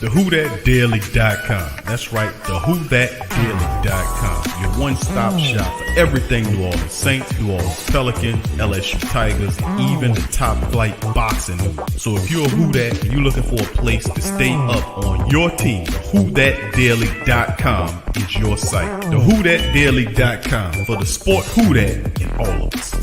The WhoThatDaily.com. That's right, the WhoThatDaily.com. Your one-stop shop for everything New Orleans Saints, New Orleans Pelicans, LSU Tigers, even the top flight boxing news. So if you're a Who Dat and you're looking for a place to stay up on your team, WhoThatDaily.com is your site. The WhoThatDaily.com for the sport Who Dat in all of us.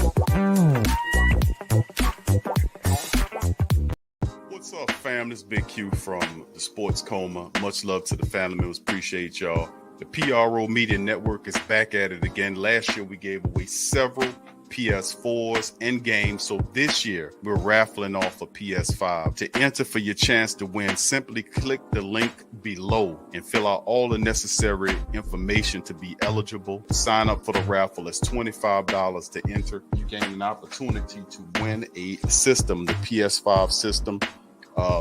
What's up, fam? This is Big Q from the Sports Coma. Much love to the family members. Appreciate y'all. The PRO Media Network is back at it again. Last year, we gave away several PS4s and games. So this year, we're raffling off a PS5. To enter for your chance to win, simply click the link below and fill out all the necessary information to be eligible. Sign up for the raffle. It's $25 to enter. You gain an opportunity to win a system, the PS5 system.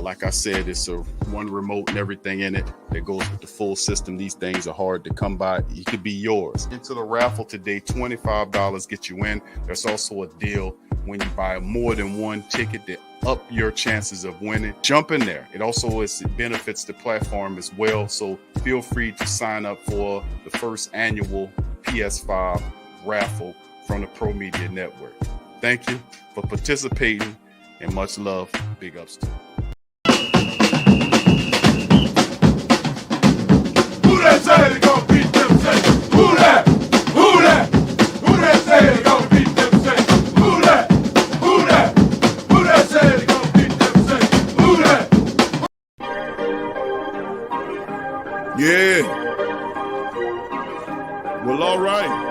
Like I said, it's a one remote and everything in it that goes with the full system. These things are hard to come by. It could be yours. Into the raffle today, $25 get you in. There's also a deal when you buy more than one ticket to up your chances of winning. Jump in there. It also benefits the platform as well. So feel free to sign up for the first annual PS5 raffle from the Pro Media Network. Thank you for participating and much love. Big ups to you. Who that say they gon' beat them Saints? Who that? Who that? Who that say they gon' beat them Saints? Who that? Who that? Who that say they gon' beat them Saints? Who that? Yeah. Well, all right.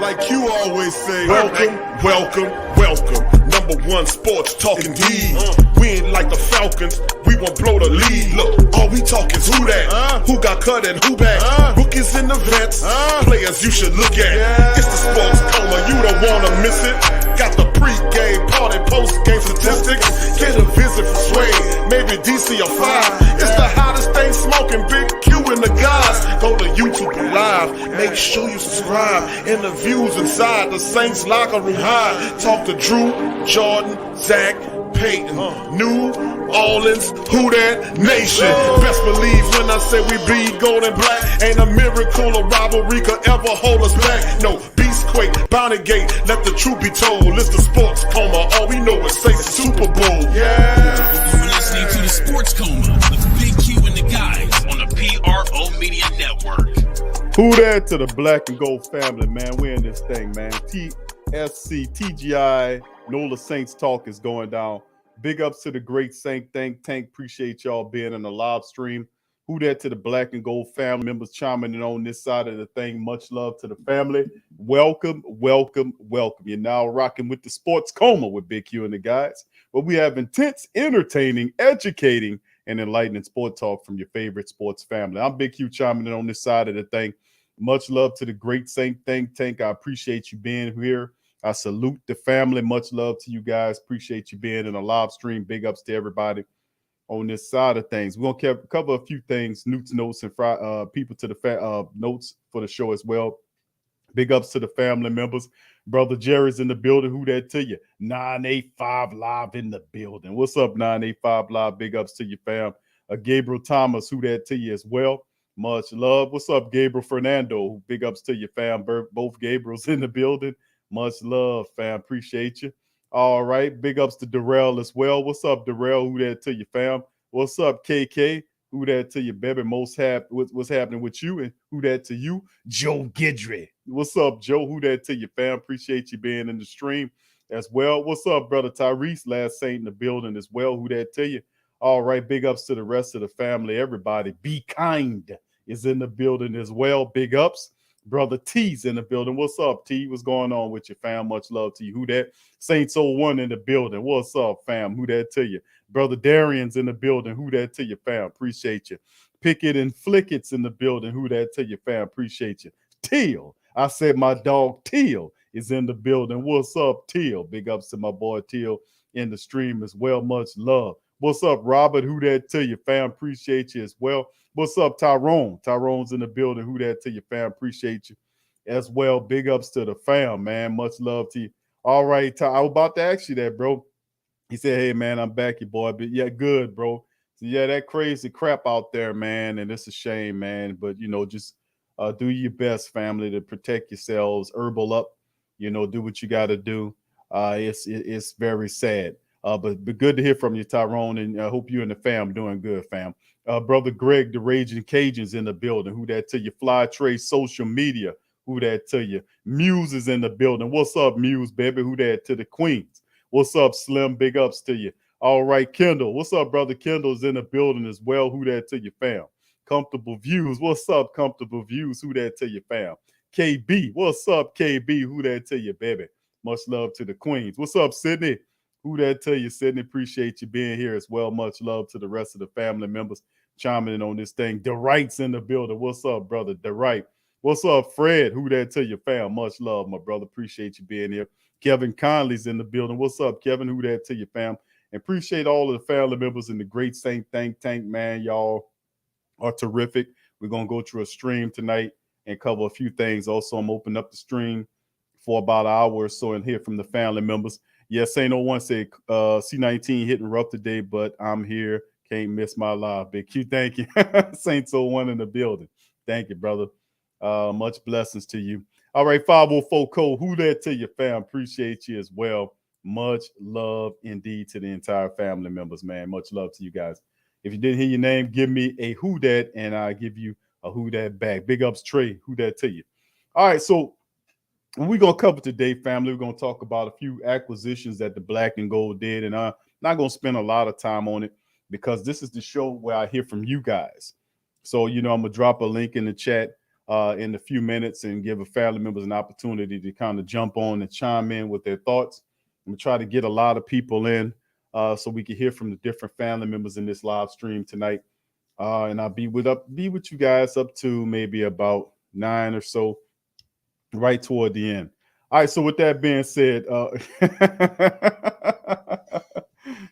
Like you always say, welcome, welcome, welcome. Number one sports talking D. We ain't like the Falcons. We won't blow the lead. Look, all we talk is who that, who got cut and who back. Rookies and the vets, players you should look at. It's the Sports Coma, you don't wanna miss it. Got the pre-game, party, post-game statistics. Get a visit from Sway, maybe DC or 5. It's the hottest thing smoking, Big Q and the guys. Go to YouTube and live, make sure you subscribe. Interviews inside the Saints locker room high. Talk to Drew, Jordan, Zack, Peyton, New Orleans, Who Dat Nation. Best believe when I say we bleed gold and black. Ain't a miracle or rivalry could ever hold us back. No, Beastquake, Bounty Gate, let the truth be told. It's the Sports Coma, all we know is say Super Bowl. Yeah. You're listening to the Sports Coma with Big Q and the guys on the PRO Media Network. Who that to the black and gold family, man. We're in this thing, man. TSC, TGI, NOLA Saints Talk is going down. Big ups to the great Saint Think Tank. Appreciate y'all being in the live stream. Who that to the black and gold family members chiming in on this side of the thing. Much love to the family. Welcome, welcome, welcome. You're now rocking with the Sports Coma with Big Q and the guys, where we have intense, entertaining, educating, and enlightening sport talk from your favorite sports family. I'm Big Q chiming in on this side of the thing. Much love to the great Saint Think Tank. I appreciate you being here. I salute the family. Much love to you guys. Appreciate you being in a live stream. Big ups to everybody on this side of things. We're going to cover a few things, notes, and people to the notes for the show as well. Big ups to the family members. Brother Jerry's in the building. Who that to you? 985 Live in the building. What's up, 985 Live? Big ups to you, fam. Gabriel Thomas, who that to you as well. Much love. What's up, Gabriel Fernando? Big ups to you, fam. Both Gabriels in the building. Much love, fam. Appreciate you. All right. Big ups to Darrell as well. What's up, Darrell? Who that to you, fam? What's up, KK? Who that to you, baby? What's happening with you? And who that to you? Joe Gidry. What's up, Joe? Who that to you, fam? Appreciate you being in the stream as well. What's up, brother Tyrese? Last Saint in the building as well. Who that to you? All right. Big ups to the rest of the family. Everybody, be kind is in the building as well. Big ups. Brother T's in the building. What's up, T? What's going on with you, fam? Much love to you. Who that? Saints 01 in the building. What's up, fam? Who that to you? Brother Darian's in the building. Who that to you, fam? Appreciate you. Pickett and Flicket's in the building. Who that to you, fam? Appreciate you. Teal. I said my dog Teal is in the building. What's up, Teal? Big ups to my boy Teal in the stream as well. Much love. What's up, Robert? Who that to you, fam? Appreciate you as well. What's up, Tyrone? Tyrone's in the building. Who that to you, fam? Appreciate you as well. Big ups to the fam, man. Much love to you. All right, I was about to ask you that, bro. He said, "Hey man, I'm back, you boy." But yeah, good, bro. So yeah, that crazy crap out there, man, and it's a shame, man. But just do your best, family, to protect yourselves. Herbal up, do what you got to do. It's very sad. But good to hear from you, Tyrone, and I hope you and the fam doing good, fam. Brother Greg, the Raging Cajuns in the building. Who that to you? Fly Trade social media. Who that to you? Muse is in the building. What's up, Muse, baby? Who that to the Queens? What's up, Slim? Big ups to you. All right, Kendall. What's up, brother? Kendall's in the building as well. Who that to you, fam? Comfortable Views. What's up, Comfortable Views? Who that to you, fam? KB. What's up, KB? Who that to you, baby? Much love to the Queens. What's up, Sydney? Who that to you, Sydney? Appreciate you being here as well. Much love to the rest of the family members chiming in on this thing. The Wright's in the building. What's up, brother? The Wright. What's up, Fred? Who that to you, fam? Much love, my brother. Appreciate you being here. Kevin Conley's in the building. What's up, Kevin? Who that to you, fam? And appreciate all of the family members in the Great Saint Think Tank, man. Y'all are terrific. We're going to go through a stream tonight and cover a few things. Also, I'm opening up the stream for about an hour or so and hear from the family members. Yes, Saint 01 said C19 hitting rough today, but I'm here. Can't miss my live. Big Q, thank you. Saints 01 in the building. Thank you, brother. Much blessings to you. All right, 504 Cole, who that to you, fam? Appreciate you as well. Much love indeed to the entire family members, man. Much love to you guys. If you didn't hear your name, give me a who that, and I'll give you a who that back. Big ups, Trey. Who that to you? All right, so what we're going to cover today, family, we're going to talk about a few acquisitions that the Black and Gold did, and I'm not going to spend a lot of time on it because this is the show where I hear from you guys. So, I'm going to drop a link in the chat in a few minutes and give a family members an opportunity to kind of jump on and chime in with their thoughts. I'm going to try to get a lot of people in so we can hear from the different family members in this live stream tonight. And I'll be with you guys up to maybe about 9 or so, right toward the end. All right, so with that being said,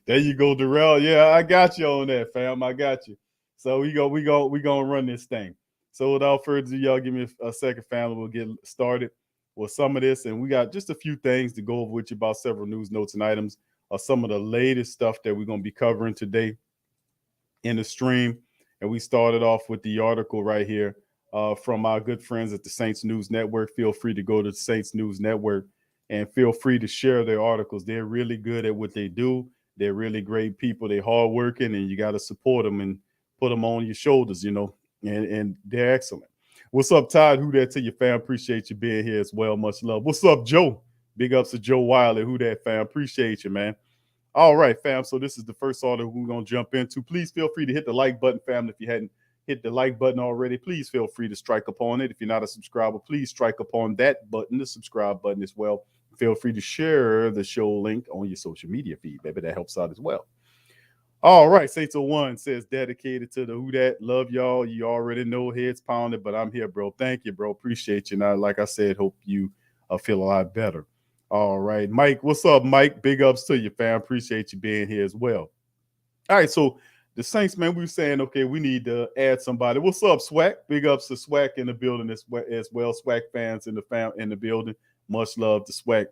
there you go, Darrell. Yeah, I got you on that, fam. I got you. So we gonna run this thing. So without further ado, y'all give me a second, family. We'll get started with some of this, and we got just a few things to go over with you about several news, notes, and items. Some of the latest stuff that we're gonna be covering today in the stream, and we started off with the article right here. From our good friends at the Saints News Network. Feel free to go to the Saints News Network and feel free to share their articles. They're really good at what they do. They're really great people. They're hardworking, and you got to support them and put them on your shoulders, and they're excellent. What's up, Todd? Who that to your fam? Appreciate you being here as well. Much love. What's up, Joe? Big ups to Joe Wiley. Who that, fam? Appreciate you, man. All right, fam. So this is the first article we're going to jump into. Please feel free to hit the like button, family, if you hadn't hit the like button already. Please feel free to strike upon it. If you're not a subscriber, please strike upon that button, the subscribe button as well. Feel free to share the show link on your social media feed, baby. That helps out as well. All right, Saints 01 says dedicated to the Who Dat. Love y'all. You already know, heads pounded, but I'm here, bro. Thank you, bro. Appreciate you. Now, like I said, hope you feel a lot better. All right, Mike. What's up, Mike? Big ups to you, fam. Appreciate you being here as well. All right, so the Saints, man, we were saying, okay, we need to add somebody. What's up, Swack? Big ups to Swack in the building as well. Swack fans in the building. Much love to Swack.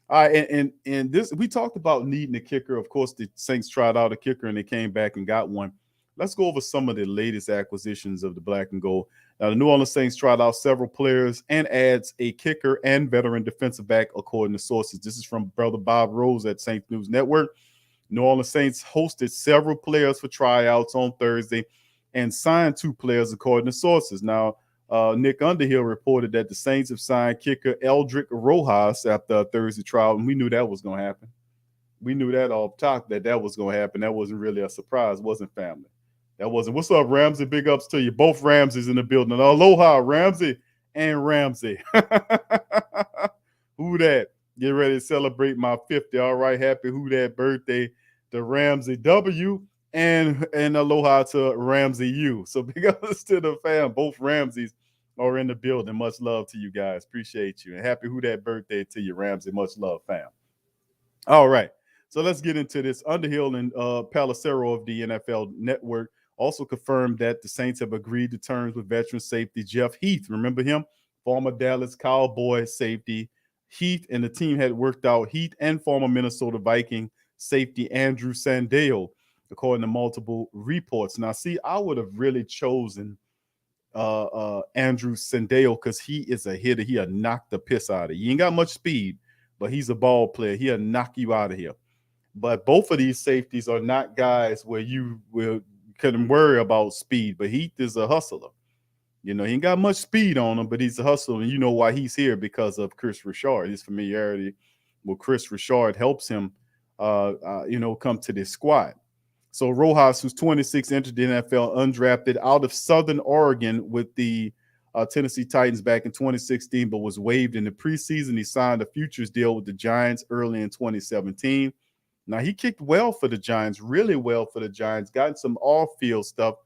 All right, and this, we talked about needing a kicker. Of course, the Saints tried out a kicker and they came back and got one. Let's go over some of the latest acquisitions of the Black and Gold. Now, the New Orleans Saints tried out several players and adds a kicker and veteran defensive back, according to sources. This is from Brother Bob Rose at Saints News Network. New Orleans Saints hosted several players for tryouts on Thursday and signed 2 players, according to sources. Now, Nick Underhill reported that the Saints have signed kicker Eldrick Rojas after a Thursday trial, and we knew that was going to happen. We knew that off top that was going to happen. That wasn't really a surprise, wasn't, family? That wasn't. What's up, Ramsey? Big ups to you. Both Ramseys in the building. Aloha, Ramsey and Ramsey. Who that? Get ready to celebrate my 50. All right, happy Who Dat birthday to Ramsey W and aloha to Ramsey U. So big ups to the fam. Both Ramseys are in the building. Much love to you guys. Appreciate you. And happy Who Dat birthday to you, Ramsey. Much love, fam. All right. So let's get into this. Underhill and Palacero of the NFL Network also confirmed that the Saints have agreed to terms with veteran safety Jeff Heath. Remember him? Former Dallas Cowboy safety Heath, and the team had worked out Heath and former Minnesota Viking safety Andrew Sandeo, according to multiple reports. Now, see, I would have really chosen Andrew Sandeo because he is a hitter. He'll knock the piss out of you. He ain't got much speed, but he's a ball player. He'll knock you out of here. But both of these safeties are not guys where you couldn't worry about speed. But Heath is a hustler. You know, he ain't got much speed on him, but he's a hustler. And you know why he's here, because of Chris Richard. His familiarity with Chris Richard helps him, come to this squad. So Rojas, who's 26, entered the NFL undrafted out of Southern Oregon with the Tennessee Titans back in 2016, but was waived in the preseason. He signed a futures deal with the Giants early in 2017. Now, he kicked well for the Giants, really well for the Giants, got some off-field stuff,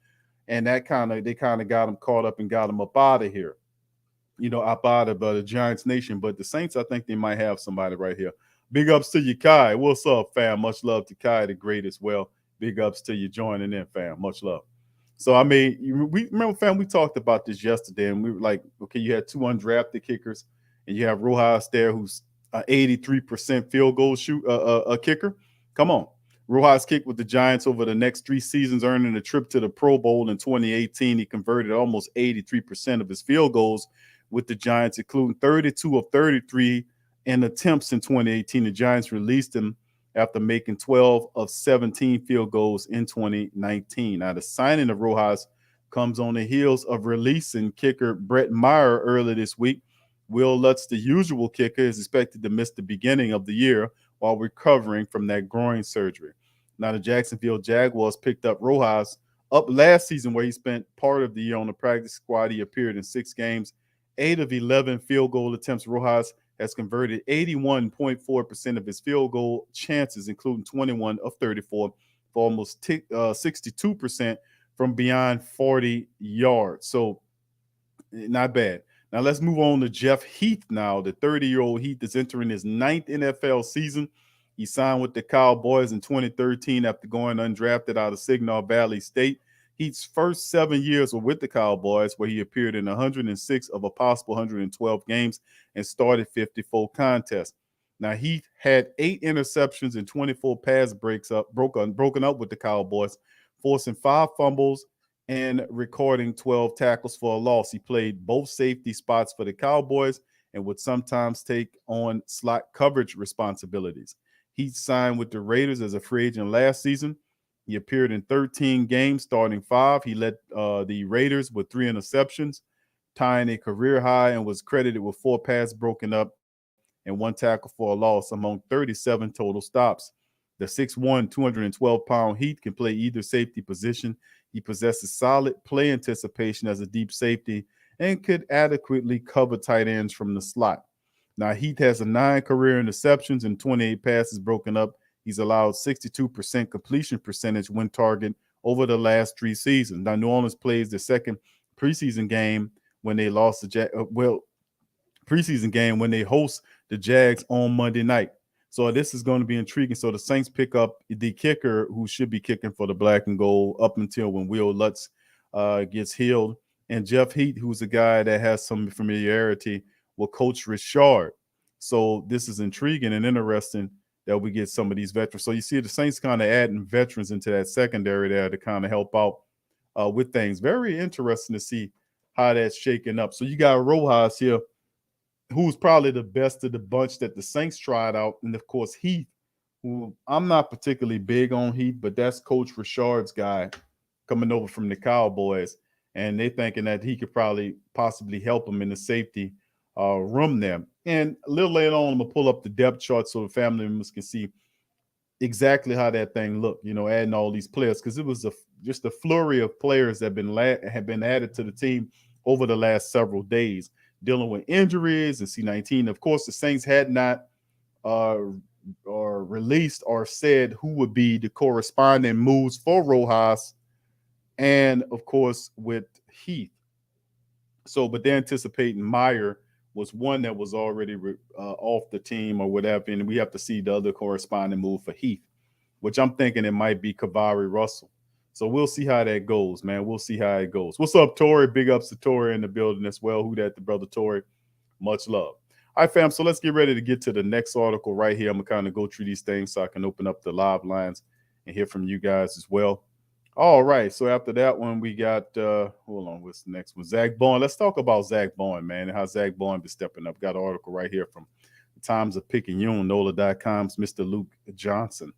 and they kind of got him caught up and got him up out of here, up out of the Giants Nation. But the Saints, I think they might have somebody right here. Big ups to you, Kai. What's up, fam? Much love to Kai, the great as well. Big ups to you joining in, fam. Much love. So, I mean, we remember, fam, we talked about this yesterday, and we were like, okay, you had 2 undrafted kickers, and you have Rojas there, who's 83% field goal kicker. Come on. Rojas kicked with the Giants over the next 3 seasons, earning a trip to the Pro Bowl in 2018. He converted almost 83% of his field goals with the Giants, including 32 of 33 in attempts in 2018. The Giants released him after making 12 of 17 field goals in 2019. Now, the signing of Rojas comes on the heels of releasing kicker Brett Meyer earlier this week. Will Lutz, the usual kicker, is expected to miss the beginning of the year while recovering from that groin surgery. Now, the Jacksonville Jaguars picked up Rojas up last season, where he spent part of the year on the practice squad. He appeared in 6 games, 8 of 11 field goal attempts. Rojas has converted 81.4% of his field goal chances, including 21 of 34 for almost 62% from beyond 40 yards. So, not bad. Now, let's move on to Jeff Heath now. The 30-year-old Heath is entering his 9th NFL season. He signed with the Cowboys in 2013 after going undrafted out of Signal Valley State. Heath's first 7 years were with the Cowboys, where he appeared in 106 of a possible 112 games and started 54 contests. Now, Heath had 8 interceptions and 24 pass broken up with the Cowboys, forcing 5 fumbles and recording 12 tackles for a loss. He played both safety spots for the Cowboys and would sometimes take on slot coverage responsibilities. He signed with the Raiders as a free agent last season. He appeared in 13 games, starting 5. He led the Raiders with 3 interceptions, tying a career high, and was credited with 4 passes broken up and 1 tackle for a loss among 37 total stops. The 6'1", 212-pound Heath can play either safety position. He possesses solid play anticipation as a deep safety and could adequately cover tight ends from the slot. Now, Heath has 9 career interceptions and 28 passes broken up. He's allowed 62% completion percentage when targeted over the last 3 seasons. Now, New Orleans plays the second preseason game when they lost preseason game when they host the Jags on Monday night. So this is going to be intriguing. So the Saints pick up the kicker who should be kicking for the black and gold up until when Will Lutz gets healed. And Jeff Heath, who's a guy that has some familiarity with Coach Richard. So this is intriguing and interesting that we get some of these veterans. So you see the Saints kind of adding veterans into that secondary there to kind of help out with things. Very interesting to see how that's shaking up. So you got Rojas here, who's probably the best of the bunch that the Saints tried out. And, of course, Heath, who I'm not particularly big on Heath, but that's Coach Richard's guy coming over from the Cowboys. And they're thinking that he could possibly help him in the safety room there. And a little later on, I'm going to pull up the depth chart so the family members can see exactly how that thing looked, adding all these players, because it was just a flurry of players that have been added to the team over the last several days, dealing with injuries and C-19. Of course, the Saints had not released or said who would be the corresponding moves for Rojas and, of course, with Heath. So, but they're anticipating Meyer was one that was already off the team or whatever, and we have to see the other corresponding move for Heath, which I'm thinking it might be Kavari Russell. So we'll see how that goes, man. We'll see how it goes. What's up, Tori? Big ups to Tori in the building as well. Who that, the brother Tori? Much love. All right, fam. So let's get ready to get to the next article right here. I'm going to kind of go through these things so I can open up the live lines and hear from you guys as well. All right. So after that one, we got, hold on, what's the next one? Zack Baun. Let's talk about Zack Baun, man, and how Zack Baun been stepping up. Got an article right here from the Times of Picayune, NOLA.com's Mr. Luke Johnson.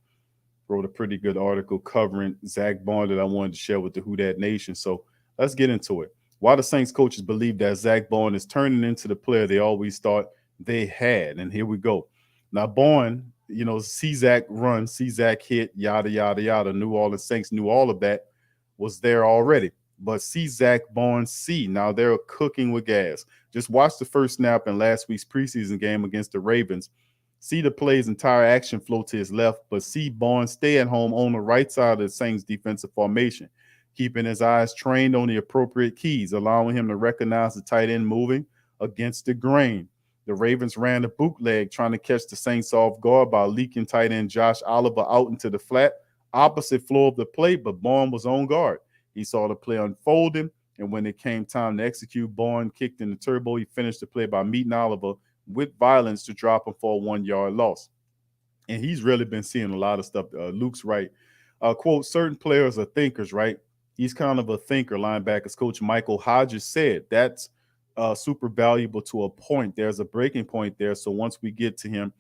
Wrote a pretty good article covering Zack Baun that I wanted to share with the Who Dat Nation. So let's get into it. Why the Saints coaches believe that Zack Baun is turning into the player they always thought they had. And here we go. Now, Baun, you know, see Zack run, see Zack hit, yada, yada, yada. New Orleans Saints knew all of that was there already. But see Zack Baun, now they're cooking with gas. Just watch the first snap in last week's preseason game against the Ravens. See the play's entire action flow to his left, but see Baun stay at home on the right side of the Saints defensive formation, keeping his eyes trained on the appropriate keys, allowing him to recognize the tight end moving against the grain. The Ravens ran a bootleg trying to catch the Saints off guard by leaking tight end Josh Oliver out into the flat opposite floor of the play, but Baun was on guard. He saw the play unfolding, and when it came time to execute, Baun kicked in the turbo. He finished the play by meeting Oliver with violence to drop him for a 1-yard loss. And he's really been seeing a lot of stuff. Luke's right. Quote, certain players are thinkers, right? He's kind of a thinker, linebackers coach Michael Hodges said. That's super valuable to a point. There's a breaking point there. So once we get him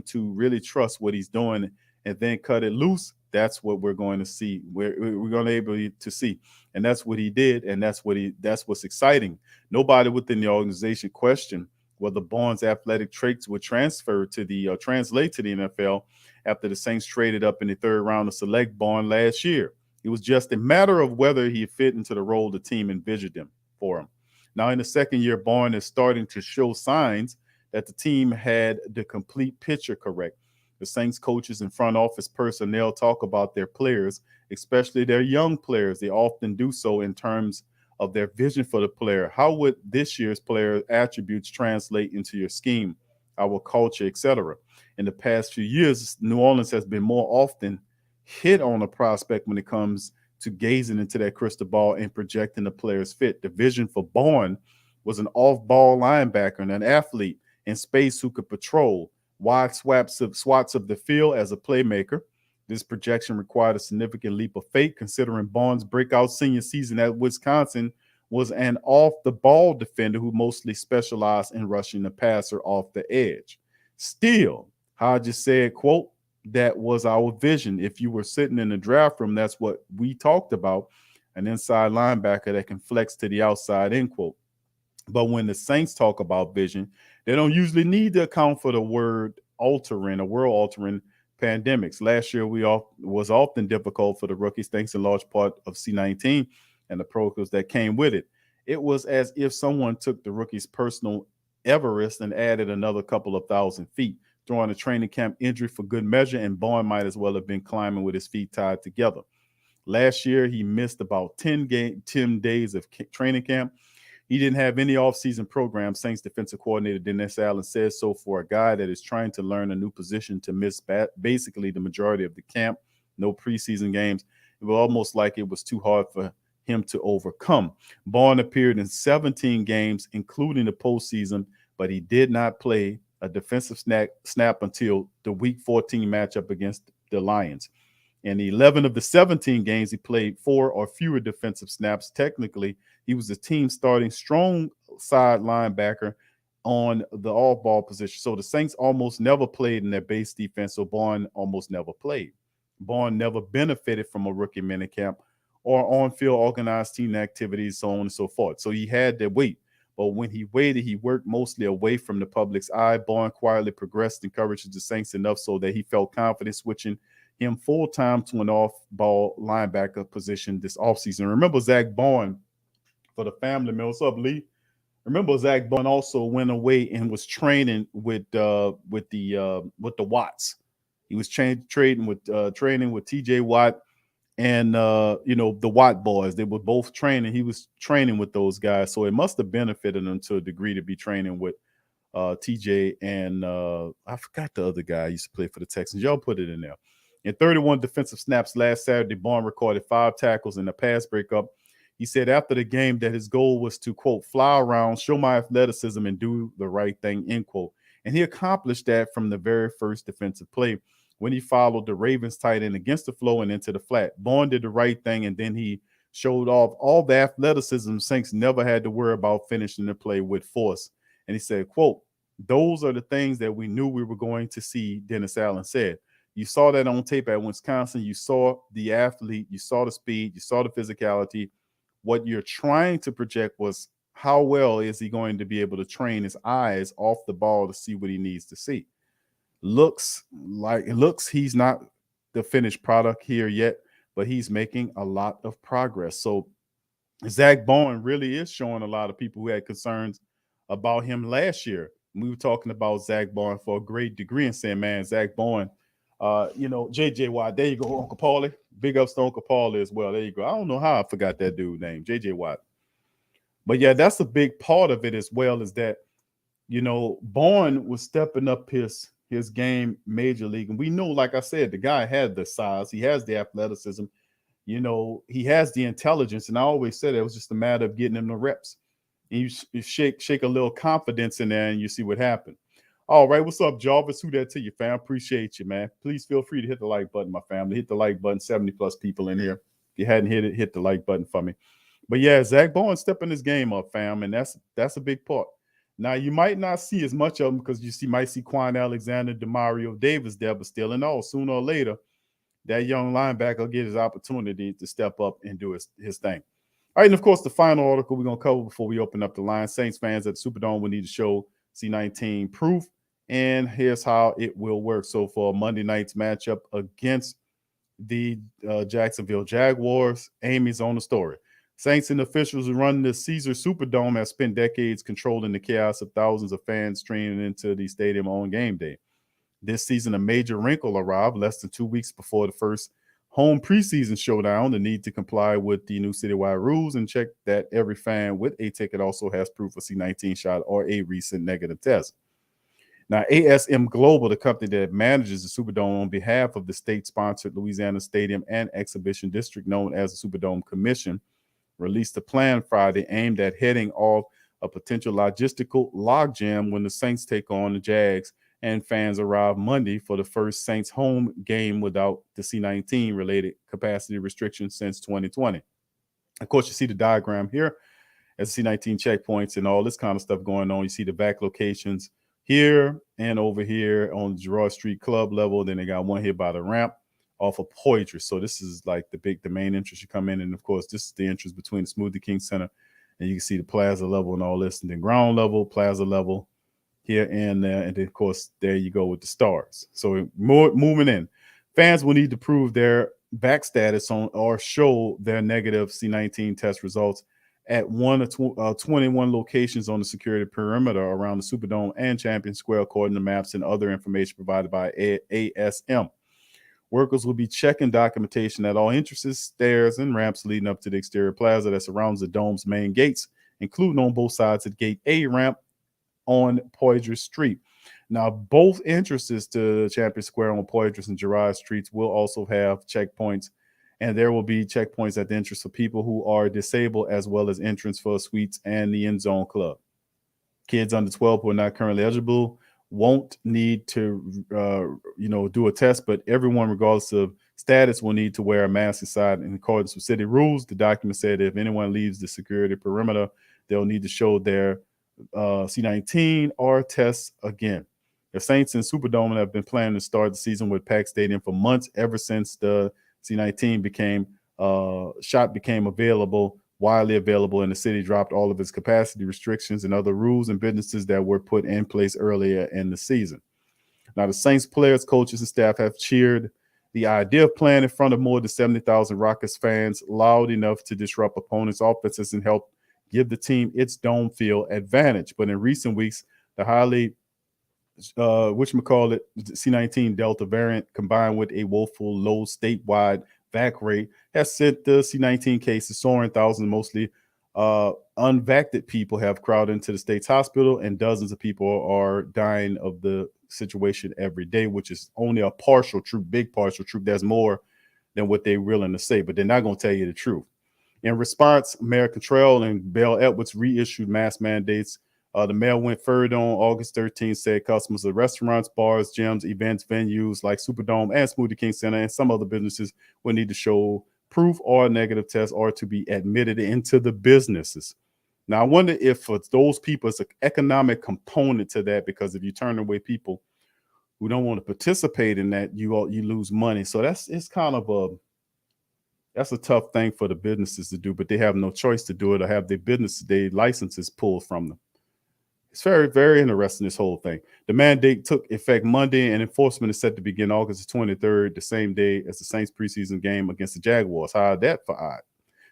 to really trust what he's doing and then cut it loose, that's what we're going to see. We're going to be able to see. And that's what he did. And that's what's exciting. Nobody within the organization questioned whether Baun's athletic traits would translate to the NFL after the Saints traded up in the third round to select Baun last year. It was just a matter of whether he fit into the role the team envisioned him for him. Now, in the second year, Baun is starting to show signs that the team had the complete picture correct. The Saints coaches and front office personnel talk about their players, especially their young players. They often do so in terms of their vision for the player. How would this year's player attributes translate into your scheme, our culture, etc.? In the past few years, New Orleans has been more often hit on a prospect when it comes to gazing into that crystal ball and projecting the player's fit. The vision for Baun was an off-ball linebacker and an athlete in space who could patrol wide swats of the field as a playmaker. This projection required a significant leap of faith, considering Baun's breakout senior season at Wisconsin was an off-the-ball defender who mostly specialized in rushing the passer off the edge. Still, Hodges said, quote, that was our vision. If you were sitting in the draft room, that's what we talked about, an inside linebacker that can flex to the outside, end quote. But when the Saints talk about vision, they don't usually need to account for the word altering or world-altering pandemics. Last year, was often difficult for the rookies, thanks in large part of C-19 and the protocols that came with it. It was as if someone took the rookie's personal Everest and added another couple of thousand feet, throwing a training camp injury for good measure, and Baun might as well have been climbing with his feet tied together. Last year, he missed about 10 days of training camp. He didn't have any offseason program. Saints defensive coordinator Dennis Allen says so. For a guy that is trying to learn a new position to miss basically the majority of the camp, no preseason games, it was almost like it was too hard for him to overcome. Baun appeared in 17 games, including the postseason, but he did not play a defensive snap until the Week 14 matchup against the Lions. In 11 of the 17 games, he played 4 or fewer defensive snaps. Technically, he was the team starting strong side linebacker on the off-ball position. So the Saints almost never played in their base defense, so Baun almost never played. Baun never benefited from a rookie minicamp or on-field organized team activities, so on and so forth. So he had to wait. But when he waited, he worked mostly away from the public's eye. Baun quietly progressed, encouraged the Saints enough so that he felt confident switching him full-time to an off-ball linebacker position this offseason. Remember Zack Baun, for the family, man. What's up, Lee? Remember Zack Baun also went away and was training with the Watts. He was training with TJ Watt and the Watt boys. They were both training. He was training with those guys, so it must have benefited him to a degree to be training with TJ and I forgot the other guy. I used to play for the Texans. Y'all put it in there. In 31 defensive snaps last Saturday, Baun recorded 5 tackles and a pass breakup. He said after the game that his goal was to, quote, fly around, show my athleticism, and do the right thing, end quote. And he accomplished that from the very first defensive play when he followed the Ravens tight end against the flow and into the flat. Baun did the right thing, and then he showed off all the athleticism Saints never had to worry about finishing the play with force. And he said, quote, those are the things that we knew we were going to see, Dennis Allen said. You saw that on tape at Wisconsin. You saw the athlete. You saw the speed. You saw the physicality. What you're trying to project was how well is he going to be able to train his eyes off the ball to see what he needs to see. Looks he's not the finished product here yet, but he's making a lot of progress. So Zack Baun really is showing a lot of people who had concerns about him last year. We were talking about Zack Baun for a great degree and saying, man, Zack Baun, JJ Watt, there you go, Uncle Paulie. Big ups to Uncle Paulie as well. There you go. I don't know how I forgot that dude's name, JJ Watt. But yeah, that's a big part of it as well, is that, Baun was stepping up his game major league. And we know, like I said, the guy had the size, he has the athleticism, he has the intelligence. And I always said it was just a matter of getting him the reps. And you shake a little confidence in there and you see what happened. All right, what's up, Jarvis? Who that to you, fam? Appreciate you, man. Please feel free to hit the like button, my family. Hit the like button. 70 plus people in here. If you hadn't hit it, hit the like button for me. But yeah, Zack Baun stepping his game up, fam, and that's a big part. Now you might not see as much of them because might see Quan Alexander, Demario Davis there, but still in all, sooner or later, that young linebacker will get his opportunity to step up and do his thing. All right, and of course, the final article we're gonna cover before we open up the line: Saints fans at the Superdome will need to show C19 proof. And here's how it will work. So for Monday night's matchup against the Jacksonville Jaguars, Amy's on the story. Saints and officials who run the Caesar Superdome have spent decades controlling the chaos of thousands of fans streaming into the stadium on game day. This season, a major wrinkle arrived less than 2 weeks before the first home preseason showdown. The need to comply with the new citywide rules and check that every fan with a ticket also has proof of C19 shot or a recent negative test. Now, ASM Global, the company that manages the Superdome on behalf of the state-sponsored Louisiana Stadium and Exhibition District known as the Superdome Commission, released a plan Friday aimed at heading off a potential logistical logjam when the Saints take on the Jags and fans arrive Monday for the first Saints home game without the C19-related capacity restrictions since 2020. Of course, you see the diagram here as C19 checkpoints and all this kind of stuff going on. You see the back locations here and over here on the Girard Street Club level. Then they got one here by the ramp off of Poitras. So this is like the main entrance you come in. And of course, this is the entrance between the Smoothie King Center. And you can see the plaza level and all this. And then ground level, plaza level here and there. And then, of course, there you go with the stars. So more moving in. Fans will need to prove their back status on or show their negative C19 test results at one of 21 locations on the security perimeter around the Superdome and Champion Square, according to maps and other information provided by ASM. Workers will be checking documentation at all entrances, stairs, and ramps leading up to the exterior plaza that surrounds the dome's main gates, including on both sides of Gate A ramp on Poitras Street. Now, both entrances to Champion Square on Poitras and Girard Streets will also have checkpoints, and there will be checkpoints at the entrance for people who are disabled, as well as entrance for suites and the end zone club. Kids under 12 who are not currently eligible won't need to, do a test, but everyone, regardless of status, will need to wear a mask inside in accordance with city rules. The document said if anyone leaves the security perimeter, they'll need to show their C19 or tests again. The Saints and Superdome have been planning to start the season with packed stadium for months, ever since the C19 became widely available, and the city dropped all of its capacity restrictions and other rules and businesses that were put in place earlier in the season. Now, the Saints players, coaches, and staff have cheered the idea of playing in front of more than 70,000 Rockets fans loud enough to disrupt opponents' offenses and help give the team its dome field advantage. But in recent weeks, the highly C19 Delta variant combined with a woeful low statewide vac rate has sent the C19 cases soaring. Thousands, mostly unvaccinated people, have crowded into the state's hospital, and dozens of people are dying of the situation every day, which is only a partial truth, big partial truth. There's more than what they're willing to say, but they're not going to tell you the truth. In response, Mayor Cottrell and Bell Edwards reissued mask mandates. The mayor went further on August 13th, said customers of restaurants, bars, gyms, events, venues like Superdome and Smoothie King Center and some other businesses will need to show proof or a negative test or to be admitted into the businesses. Now, I wonder if for those people, it's an economic component to that, because if you turn away people who don't want to participate in that, you lose money. So that's a tough thing for the businesses to do, but they have no choice to do it or have their licenses pulled from them. It's very, very interesting, this whole thing. The mandate took effect Monday, and enforcement is set to begin August 23rd, the same day as the Saints preseason game against the Jaguars. How that for odd?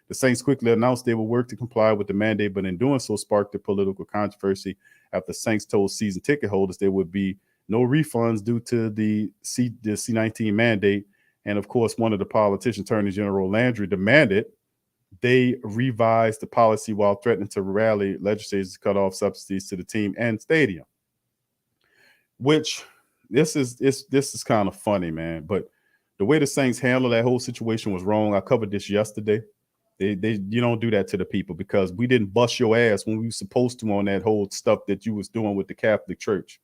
The Saints quickly announced they will work to comply with the mandate, but in doing so sparked a political controversy after Saints told season ticket holders there would be no refunds due to the C-19 mandate. And of course, one of the politicians, Attorney General Landry, demanded they revised the policy while threatening to rally legislators to cut off subsidies to the team and stadium. Which this is kind of funny, man. But the way the Saints handled that whole situation was wrong. I covered this yesterday. You don't do that to the people, because we didn't bust your ass when we were supposed to on that whole stuff that you was doing with the Catholic Church.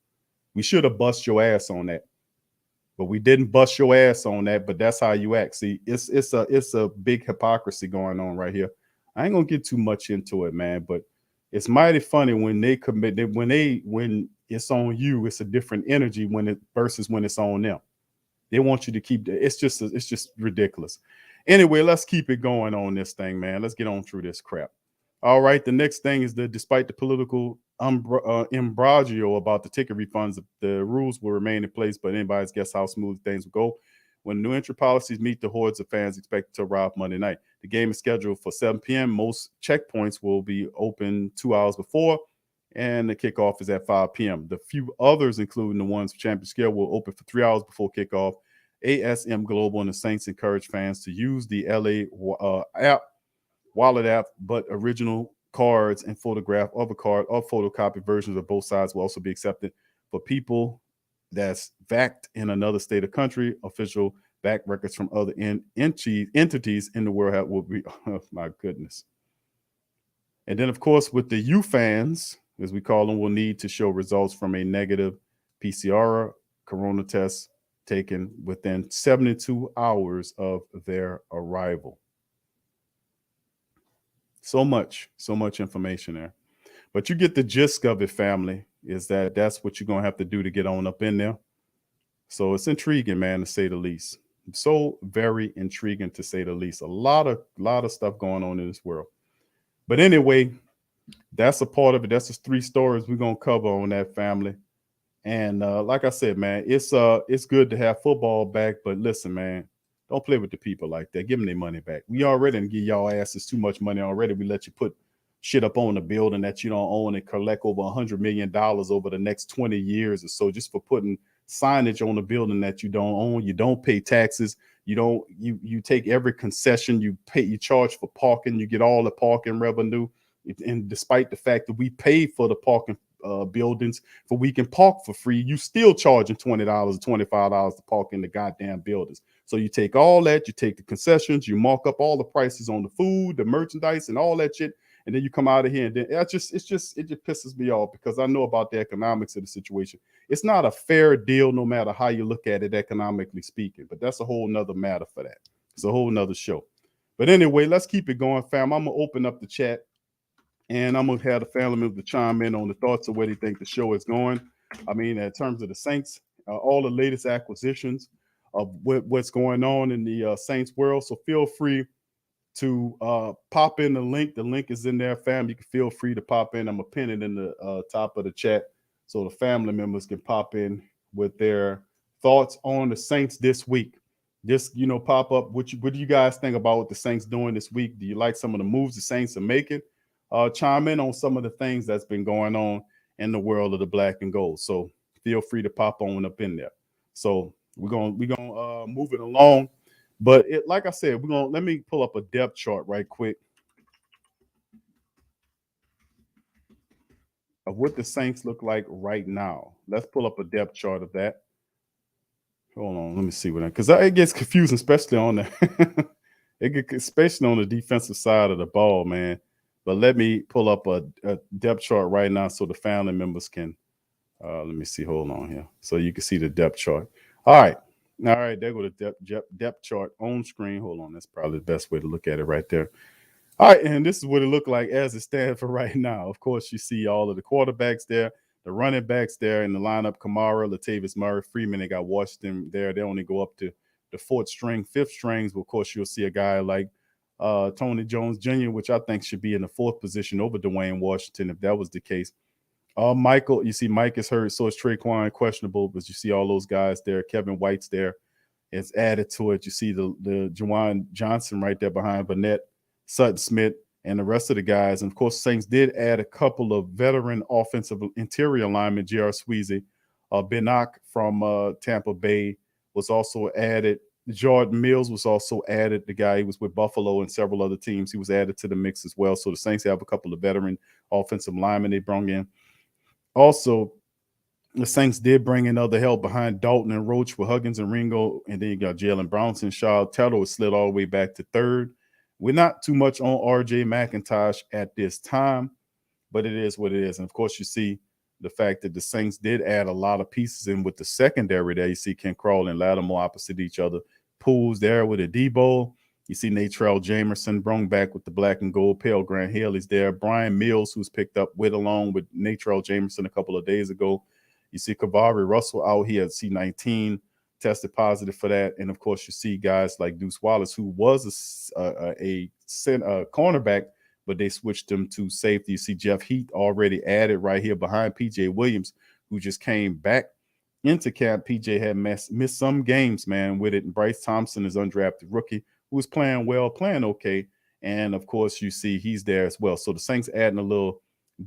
We should have bust your ass on that. But we didn't bust your ass on that, but that's how you act. See, it's a big hypocrisy going on right here. I ain't gonna get too much into it, man, but it's mighty funny when they commit when it's on you, it's a different energy versus when it's on them. They want you to keep it's just ridiculous. Anyway, let's keep it going on this thing, man. Let's get on through this crap. All right, the next thing is that despite the political imbroglio about the ticket refunds, the rules will remain in place, but anybody's guess how smooth things will go. When new entry policies meet the hordes of fans expected to arrive Monday night. The game is scheduled for 7 p.m. Most checkpoints will be open 2 hours before, and the kickoff is at 5 p.m. The few others, including the ones for Champion Scale, will open for 3 hours before kickoff. ASM Global and the Saints encourage fans to use the LA wallet app, but original cards and photograph of a card or photocopy versions of both sides will also be accepted. For people that's backed in another state or country, official back records from other entities in the world will be, oh my goodness. And then, of course, with the U fans, as we call them, will need to show results from a negative PCR corona test taken within 72 hours of their arrival. So much information there. But you get the gist of it, family, is that's what you're going to have to do to get on up in there. So it's intriguing, man, to say the least. So very intriguing, to say the least. A lot of stuff going on in this world. But anyway, that's a part of it. That's just 3 stories we're going to cover on that, family. And like I said, man, it's good to have football back. But listen, man, don't play with the people like that. Give them their money back. We already didn't give y'all asses too much money already. We let you put shit up on the building that you don't own and collect over $100 million over the next 20 years or so, just for putting signage on the building that you don't own. You don't pay taxes. You take every concession you pay. You charge for parking. You get all the parking revenue. And despite the fact that we pay for the parking buildings, for we can park for free, you still charging $20 or $25 to park in the goddamn buildings. So you take all that, you take the concessions, you mark up all the prices on the food, the merchandise, and all that shit, and then you come out of here, and then it just pisses me off, because I know about the economics of the situation. It's not a fair deal, no matter how you look at it, economically speaking. But that's a whole nother matter for that. It's a whole nother show. But anyway, let's keep it going, fam. I'm gonna open up the chat, and I'm gonna have the family members chime in on the thoughts of where they think the show is going. I mean, in terms of the Saints, all the latest acquisitions of what's going on in the Saints world. So feel free to pop in the link. The link is in there, fam. You can feel free to pop in. I'm gonna pin it in the top of the chat so the family members can pop in with their thoughts on the Saints this week. Just, pop up what do you guys think about what the Saints doing this week? Do you like some of the moves the Saints are making? Chime in on some of the things that's been going on in the world of the black and gold. So feel free to pop on up in there. So we're gonna move it along. But like I said, let me pull up a depth chart right quick of what the Saints look like right now. Let's pull up a depth chart of that. Hold on, let me see because it gets confusing, especially on the especially on the defensive side of the ball, man. But let me pull up a depth chart right now so the family members can. Let me see. Hold on here, so you can see the depth chart. All right, There go the depth chart on screen. Hold on, that's probably the best way to look at it right there. All right, and this is what it looked like as it stands for right now. Of course, you see all of the quarterbacks there, the running backs there in the lineup: Kamara, Latavius Murray, Freeman. They got Washington there. They only go up to the fourth string, fifth strings. But of course, you'll see a guy like Tony Jones Jr., which I think should be in the fourth position over Dwayne Washington if that was the case. Michael, you see Mike is hurt, so is Traquan questionable, but you see all those guys there. Kevin White's there. It's added to it. You see the Juwan Johnson right there behind Burnett, Sutton Smith, and the rest of the guys. And of course, Saints did add a couple of veteran offensive interior linemen. J.R. Sweezy, Benak from Tampa Bay was also added. Jordan Mills was also added. The guy, he was with Buffalo and several other teams. He was added to the mix as well. So the Saints have a couple of veteran offensive linemen they brought in. Also, the Saints did bring in other help behind Dalton and Roach with Huggins and Ringo. And then you got Jalen Brownson, Shaw. Taylor was slid all the way back to third. We're not too much on RJ McIntosh at this time, but it is what it is. And of course, you see the fact that the Saints did add a lot of pieces in with the secondary there. You see Ken Crawl and Lattimore opposite each other. Pools there with a Debo. You see Natrell Jamerson brung back with the black and gold. Pale Grant Haley's there. Brian Mills, who's picked up with along with Natrell Jamerson a couple of days ago. You see Kavari Russell out here at C19, tested positive for that. And of course, you see guys like Deuce Wallace, who was a cornerback, but they switched him to safety. You see Jeff Heath already added right here behind PJ Williams, who just came back into camp. PJ had missed some games, man, with it. And Bryce Thompson is undrafted rookie who was playing well, playing okay. And of course, you see he's there as well. So the Saints adding a little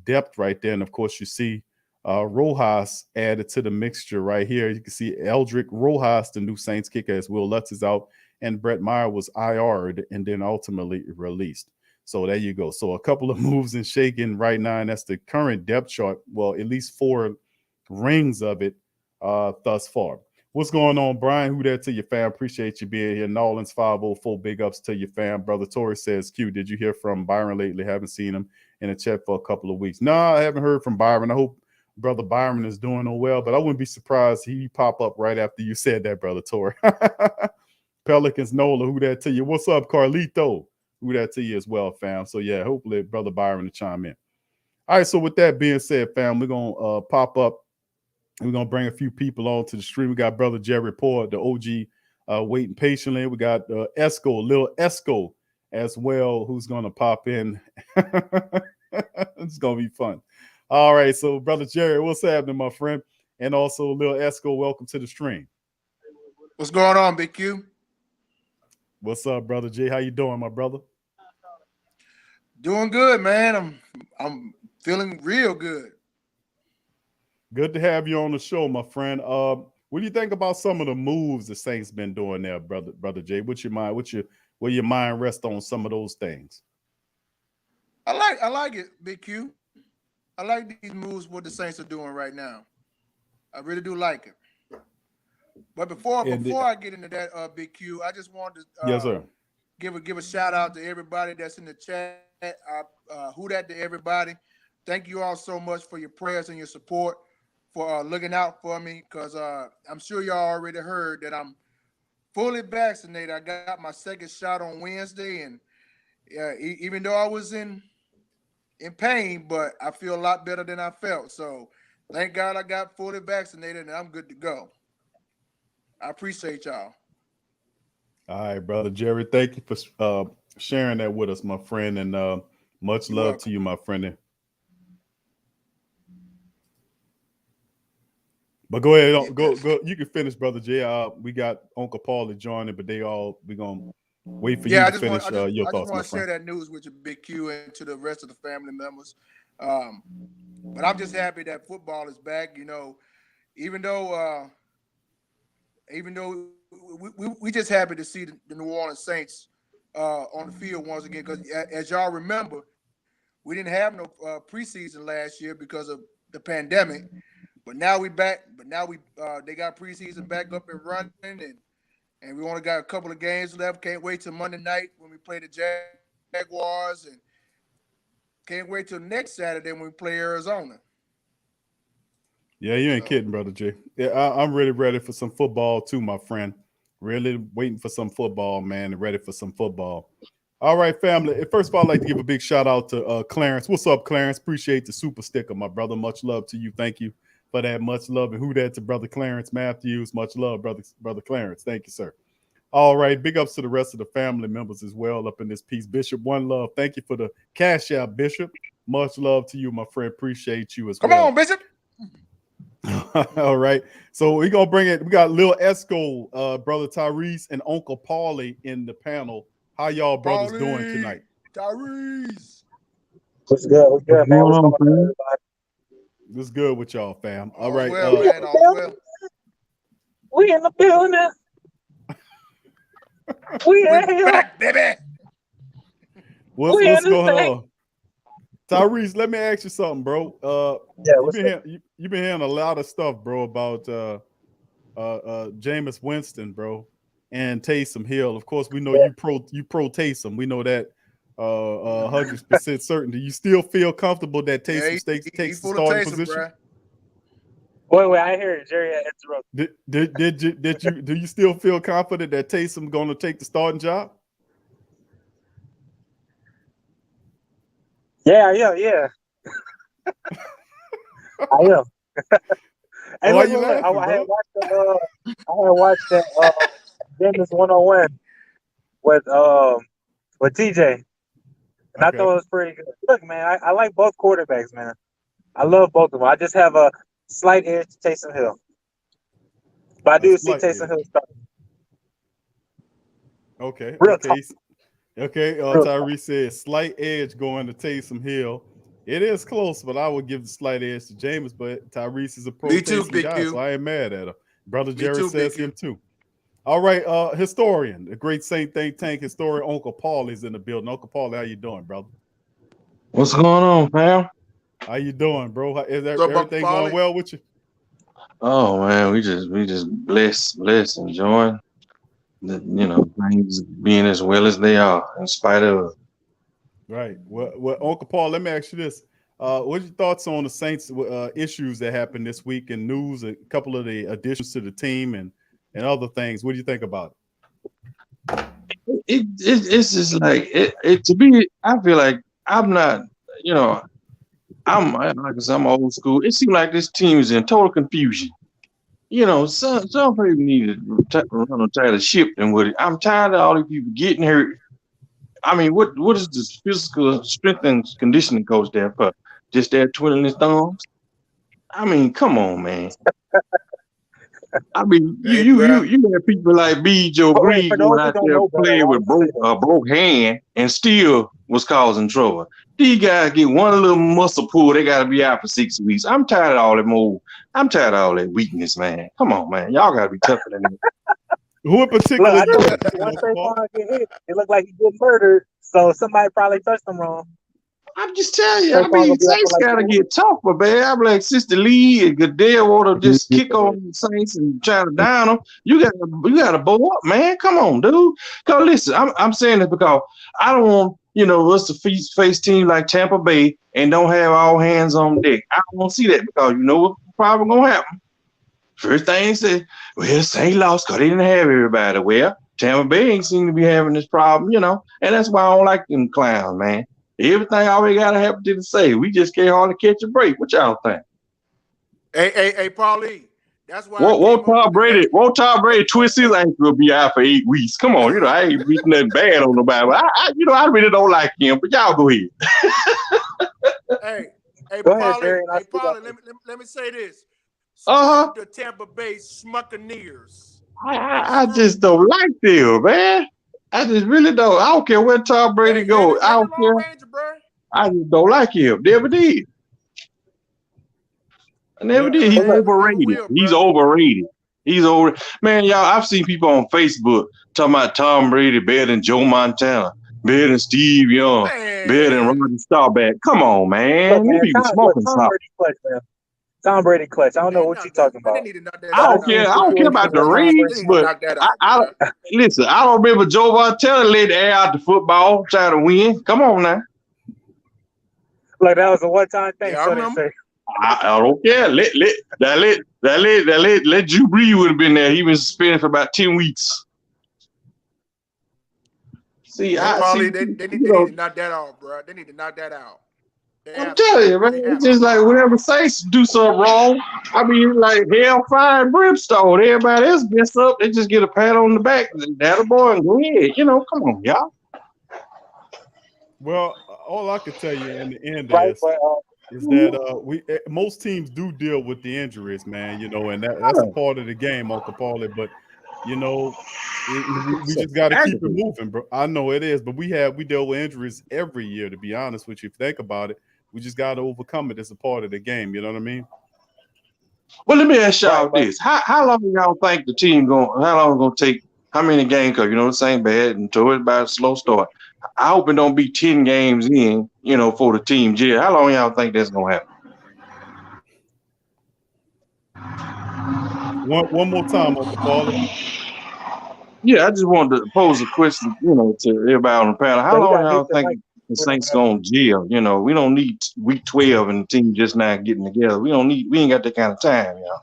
depth right there. And of course, you see Rojas added to the mixture right here. You can see Eldrick Rojas, the new Saints kicker, as Will Lutz is out, and Brett Meyer was IR'd and then ultimately released. So there you go. So a couple of moves and shaking right now, and that's the current depth chart. Well, at least 4 rings of it thus far. What's going on, Brian? Who there to your fam? Appreciate you being here. Nolan's 504. Big ups to your fam. Brother Torrey says, Q, did you hear from Byron lately? Haven't seen him in the chat for a couple of weeks. No, I haven't heard from Byron. I hope Brother Byron is doing well, but I wouldn't be surprised he pop up right after you said that, Brother Torrey. Pelicans Nola, who that to you? What's up, Carlito? Who that to you as well, fam? So yeah, hopefully Brother Byron will chime in. All right, so with that being said, fam, we're gonna pop up. We're gonna bring a few people on to the stream. We got Brother Jerry Poor, the OG, waiting patiently. We got Lil Esco as well, who's gonna pop in. It's gonna be fun. All right, so Brother Jerry, what's happening, my friend? And also Lil Esco, welcome to the stream. What's going on, Big Q? What's up, Brother J? How you doing, my brother? Doing good, man. I'm feeling real good. Good to have you on the show, my friend. What do you think about some of the moves the Saints been doing there, brother Jay? What's your mind? Where your mind rest on some of those things? I like it, Big Q. I like these moves what the Saints are doing right now. I really do like it. But before I get into that, Big Q, I just wanted to yes, sir. give a shout out to everybody that's in the chat. Who that to everybody? Thank you all so much for your prayers and your support, for looking out for me, because I'm sure y'all already heard that I'm fully vaccinated. I got my second shot on Wednesday, and even though I was in pain, but I feel a lot better than I felt. So thank God I got fully vaccinated and I'm good to go. I appreciate y'all. All right, Brother Jerry. Thank you for sharing that with us, my friend, and much love to you, my friend. But go ahead, go. You can finish, Brother J. We got Uncle Paul to join it, but we're gonna wait for you to finish your thoughts, my friend. I just want to share that news with you, Big Q, and to the rest of the family members. But I'm just happy that football is back. You know, even though we just happy to see the New Orleans Saints on the field once again, because as y'all remember, we didn't have no preseason last year because of the pandemic. But now we back. But now they got preseason back up and running, and we only got a couple of games left. Can't wait till Monday night when we play the Jaguars, and can't wait till next Saturday when we play Arizona. Yeah, you ain't kidding, Brother J. Yeah, I'm really ready for some football too, my friend. Really waiting for some football, man, and ready for some football. All right, family. First of all, I'd like to give a big shout out to Clarence. What's up, Clarence? Appreciate the super sticker, my brother. Much love to you. Thank you for that. Much love. And who that to Brother Clarence Matthews. Much love, Brother Clarence. Thank you, sir. All right. Big ups to the rest of the family members as well up in this piece. Bishop, one love. Thank you for the cash out, Bishop. Much love to you, my friend. Appreciate you as well. Come on, Bishop. All right. So we're going to bring it. We got Lil Esco, Brother Tyrese, and Uncle Paulie in the panel. How y'all brothers doing tonight? Tyrese. What's good? What's good, man? What's going on, everybody? What's good with y'all, fam? All right. Well, man, well. We in the building. We in here. Back, baby. What's going on? Tyrese, let me ask you something, bro. You've been hearing a lot of stuff, bro, about Jameis Winston, bro, and Taysom Hill. Of course, we know you pro Taysom. We know that 100% certain. Do you still feel comfortable that Taysom takes the starting position? Bro. Wait, I hear it. Jerry interrupted. Do you still feel confident that Taysom going to take the starting job? Yeah. I am. Hey, why you laughing, I had watched that Dennis 101 with TJ. And I thought it was pretty good. Look, man, I like both quarterbacks, man. I love both of them. I just have a slight edge to Taysom Hill. But I do see Taysom Hill starting. Okay. Real Okay. Tyrese said slight edge going to Taysom Hill. It is close, but I would give the slight edge to Jameis. But Tyrese is a pro Taysom guy, so I ain't mad at him. Brother Jerry says him too. All right, historian, the great Saint Think Tank historian, Uncle Paul is in the building. Uncle Paul, how you doing, brother? What's going on, fam? How you doing, bro? Is everything going well with you? Oh man, we just blessed, enjoying things being as well as they are, in spite of. Right. Well, Uncle Paul, let me ask you this: what's your thoughts on the Saints issues that happened this week in news? A couple of the additions to the team and other things. What do you think about it? It's just like it to me. I feel like I'm not. I'm old school. It seems like this team is in total confusion. Some people need to run a tighter ship than what it. I'm tired of all these people getting hurt. I mean, what is this physical strength and conditioning coach there for? Just there twiddling his thumbs? I mean, come on, man. I mean, you have people like B. Joe Green going out there playing with broke hand and still was causing trouble. These guys get one little muscle pull, they got to be out for 6 weeks. I'm tired of all that mold. I'm tired of all that weakness, man. Come on, man. Y'all got to be tougher than that. Who in particular? Once Saquon get hit, it looked like he get murdered. So somebody probably touched him wrong. I'm just telling you. I mean, Saints got to get tougher, man. I'm like, Sister Lee and Goodell want to just kick on the Saints and try to down them. You got to bow up, man. Come on, dude. Cause listen, I'm saying this because I don't want us to face team like Tampa Bay and don't have all hands on deck. I don't want to see that because you know what's probably gonna happen. First thing they said, well, Saints lost because they didn't have everybody. Well, Tampa Bay ain't seem to be having this problem, and that's why I don't like them clowns, man. Everything already got to happen to say. We just can't hardly catch a break. What y'all think? Hey, Paulie. That's why. Won't Tom Brady twist his ankle will be out for 8 weeks? Come on, I ain't beating nothing bad on nobody. But I really don't like him. But y'all go ahead. Hey, Paulie. Let me say this. The Tampa Bay Smuccaneers. I just don't like them, man. I just really don't. I don't care where Tom Brady goes. I don't care. I just don't like him. Never did. I never did. He's overrated. He's overrated. He's over. Man, y'all, I've seen people on Facebook talking about Tom Brady better than Joe Montana, better than Steve Young, better than Roger Staubach. Come on, man. You people smoking something. Tom Brady clutch. I don't know what you're talking They about. need to knock that I out. don't care. I don't care about the rings, but knock that out. listen. I don't remember Joe Montana let the air out the football, try to win. Come on now. Like that was a one-time thing. Yeah, I so they remember. say. I don't care. Let Drew Brees would have been there. He was suspended for about 10 weeks. See, They need to knock that out, bro. They need to knock that out. I'm telling you, man. It's just like whenever Saints do something wrong, I mean, like hellfire and brimstone. Everybody else mess up. They just get a pat on the back. That boy and go ahead. You know, come on, y'all. Well, all I can tell you in the end Right, is that most teams do deal with the injuries, man. You know, and that's a part of the game, Uncle Paulie. But you know, we just got to keep it moving, bro. I know it is, but we deal with injuries every year. To be honest with you, if you think about it, we just got to overcome it. It's a part of the game. You know what I mean? Well, let me ask y'all this: How long y'all think the team going? How long gonna take? How many games? Because you know the same bad until it's about a slow start. I hope it don't be 10 games in, you know, for the team jail. How long y'all think that's gonna happen? One more time, Uncle Paulie. Yeah, I just wanted to pose a question, you know, to everybody on the panel. How long y'all think the Saints gonna jail? You know, we don't need week 12 and the team just not getting together. We ain't got that kind of time, y'all.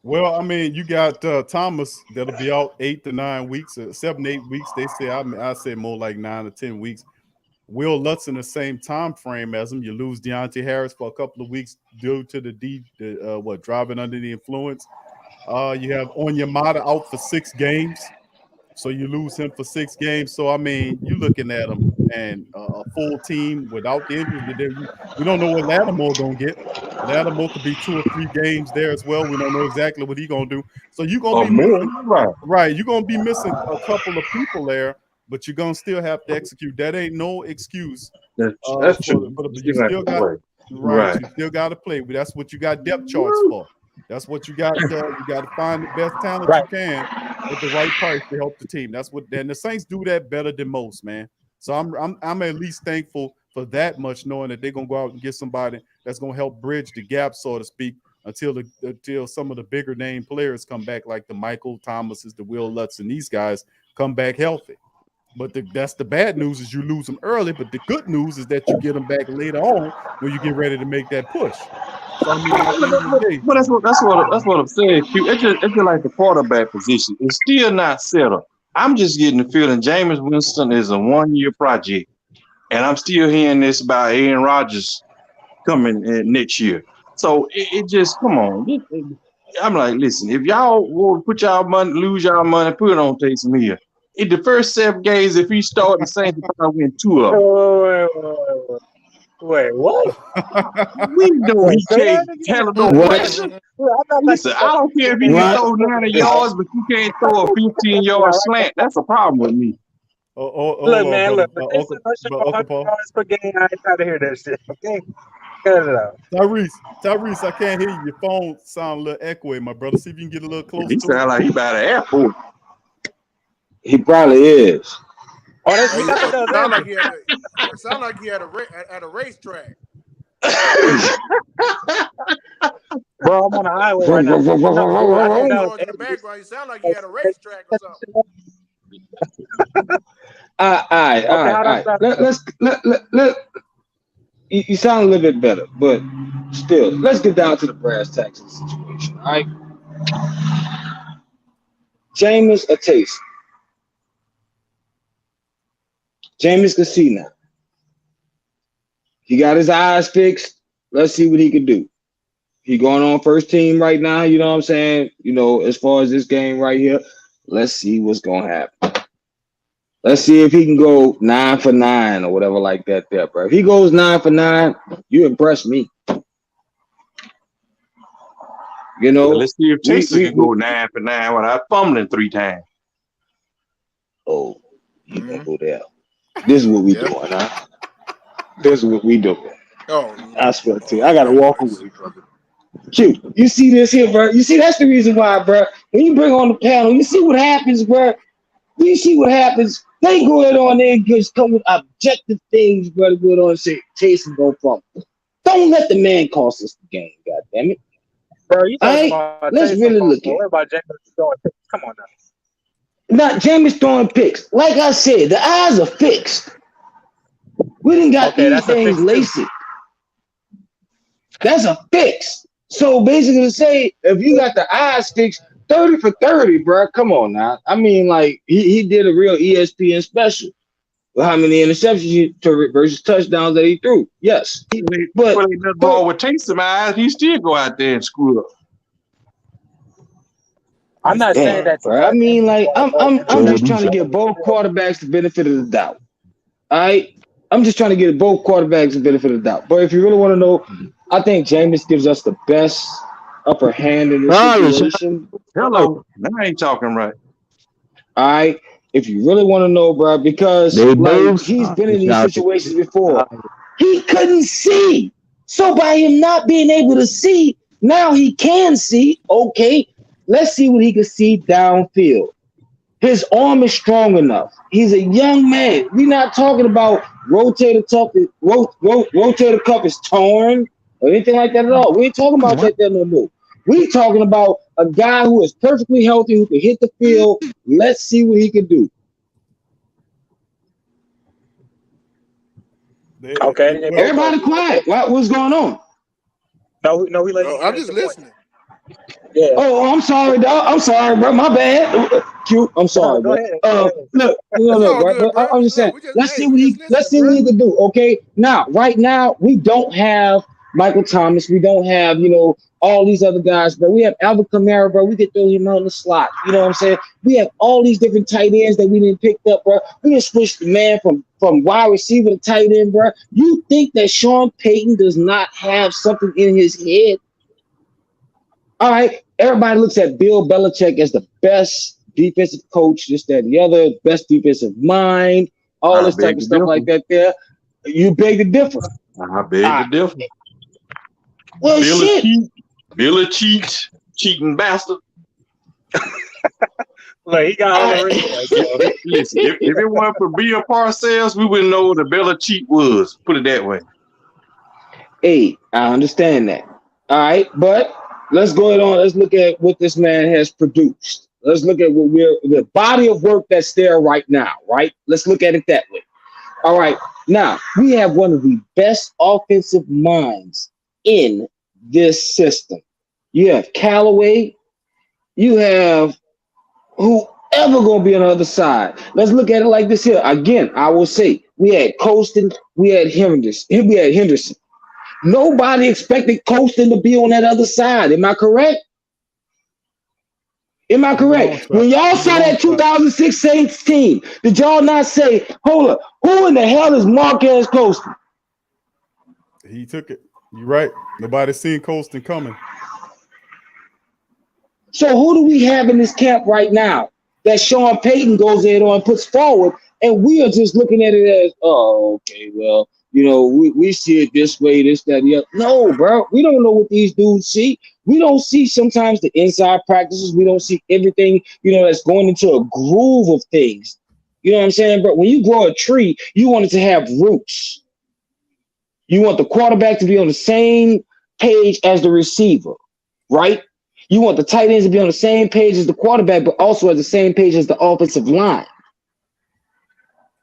Well, I mean, you got Thomas that'll be out 8 to 9 weeks, 7 to 8 weeks. They say I say more like 9 to 10 weeks. Will Lutz in the same time frame as him. You lose Deontay Harris for a couple of weeks due to the driving under the influence. You have Onyemata out for 6 games, so you lose him for 6 games. So I mean, you looking at him and a full team without the injuries. We don't know what Lattimore gonna get. Lattimore could be 2 or 3 games there as well. We don't know exactly what he's gonna do. So you're gonna be missing, right? You're gonna be missing a couple of people there, but you're gonna still have to execute. That ain't no excuse. That's true. You still got You still got to play. That's what you got depth charts for. That's what you got. You got to find the best talent you can at the right price to help the team. That's what. And the Saints do that better than most, man. So I'm at least thankful for that much, knowing that they're gonna go out and get somebody that's gonna help bridge the gap, so to speak, until some of the bigger name players come back, like the Michael Thomases, the Will Lutz, and these guys come back healthy. But that's the bad news is you lose them early. But the good news is that you get them back later on when you get ready to make that push. So, I mean, but that's what I'm saying. It's just like the quarterback position. It's still not settled. I'm just getting the feeling Jameis Winston is a 1-year project, and I'm still hearing this about Aaron Rodgers coming next year. So it just come on. I'm like, listen, if y'all will put y'all money, lose y'all money, put it on Taysom Hill. In the first 7 games, if he started the Saints, he probably win 2 of them. Wait, what? We know he can't handle no pressure. Listen, I don't care if he can throw 90 yards, but you can't throw a 15-yard slant. That's a problem with me. Look, man, look. $100 per game. I ain't trying to hear that shit. Okay, cut it out. Tyrese, I can't hear you. Your phone sound a little echoey, my brother. See if you can get a little closer. He sound like he by the airport. He probably is. Oh, sound like he had at a racetrack. Bro, I'm on the highway right now. In the background, you sound like he had a racetrack or something. All right. Let you sound a little bit better, but still, let's get down to the brass tacks of the situation. All right, Jameis or Taysom? Jameis can see now. He got his eyes fixed. Let's see what he can do. He going on first team right now. You know what I'm saying? You know, as far as this game right here, let's see what's going to happen. Let's see if he can go 9 for 9 or whatever like that there, bro. If he goes 9 for 9, you impress me. You know? Well, let's see if Taysom can go 9 for 9 without fumbling 3 times. Oh, you gonna go there. This is what we doing, huh? This is what we doing. Oh, I swear to you, I gotta walk away from it. Q, you see this here, bro? You see that's the reason why, bro. When you bring on the panel, you see what happens, bro. You see what happens. They go ahead on there and just come with objective things, bro. Go ahead on and say Taysom go from. Don't Don't let the man cost us the game, goddammit. Bro, you talking about Let's really look at it. What about Jameis throwing picks? Come on now. Not Jameis throwing picks. Like I said, the eyes are fixed. We didn't got these things lacing. That's a fix. So basically to say, if you got the eyes fixed, 30 for 30, bro. Come on now. I mean, like, he did a real ESPN special. Well, how many interceptions versus touchdowns that he threw? Yes. But that ball would take some eyes, he still go out there and screw up. I'm not saying that. Bro. I mean, like, I'm just trying to give both quarterbacks the benefit of the doubt. All right? I'm just trying to give both quarterbacks the benefit of the doubt. But if you really want to know, I think Jameis gives us the best upper hand in this situation. Hello. Now I ain't talking right. All right? If you really want to know, bro, because like, he's been in these situations before. He couldn't see. So by him not being able to see, now he can see. Okay, let's see what he can see downfield. His arm is strong enough. He's a young man. We're not talking about rotator cuff is torn or anything like that at all. We ain't talking about that there no more. We're talking about a guy who is perfectly healthy, who can hit the field. Let's see what he can do. Okay. Everybody quiet. What's going on? No, we let you. I'm just listening. Yeah. Oh, I'm sorry, dog. I'm sorry, bro. My bad. Q, I'm sorry, bro. Look, bro. I'm just saying. Let's see what he can do. Okay. Now, right now, we don't have Michael Thomas. We don't have, all these other guys, bro. We have Alvin Kamara, bro. We could throw him out in the slot. You know what I'm saying? We have all these different tight ends that we didn't pick up, bro. We just switched the man from wide receiver to tight end, bro. You think that Sean Payton does not have something in his head? All right. Everybody looks at Bill Belichick as the best defensive coach, this, that, and the other, best defensive mind, all this type of stuff like that there. You beg to differ. I beg to differ. Well, shit. Billy cheating bastard. Look, he got all the Listen, if it weren't for Bill Parcells, we wouldn't know what a Bella cheat was. Put it that way. Hey, I understand that. All right, but let's go on. Let's look at what this man has produced. Let's look at the body of work that's there right now, right? Let's look at it that way. All right, now we have one of the best offensive minds in this system. You have Callaway, you have whoever gonna be on the other side. Let's look at it like this here. Again, I will say we had Colston, we had Henderson. Nobody expected Colston to be on that other side. Am I correct? When y'all saw that 2006 Saints team, did y'all not say, hold up, who in the hell is Marquez Colston? He took it. You're right. Nobody's seen Colston coming. So who do we have in this camp right now that Sean Payton goes in on and puts forward, and we are just looking at it as, oh, okay, well, we see it this way, this, that, the other. No, bro, we don't know what these dudes see. We don't see sometimes the inside practices. We don't see everything, that's going into a groove of things. You know what I'm saying? But when you grow a tree, you want it to have roots. You want the quarterback to be on the same page as the receiver, right? You want the tight ends to be on the same page as the quarterback, but also at the same page as the offensive line.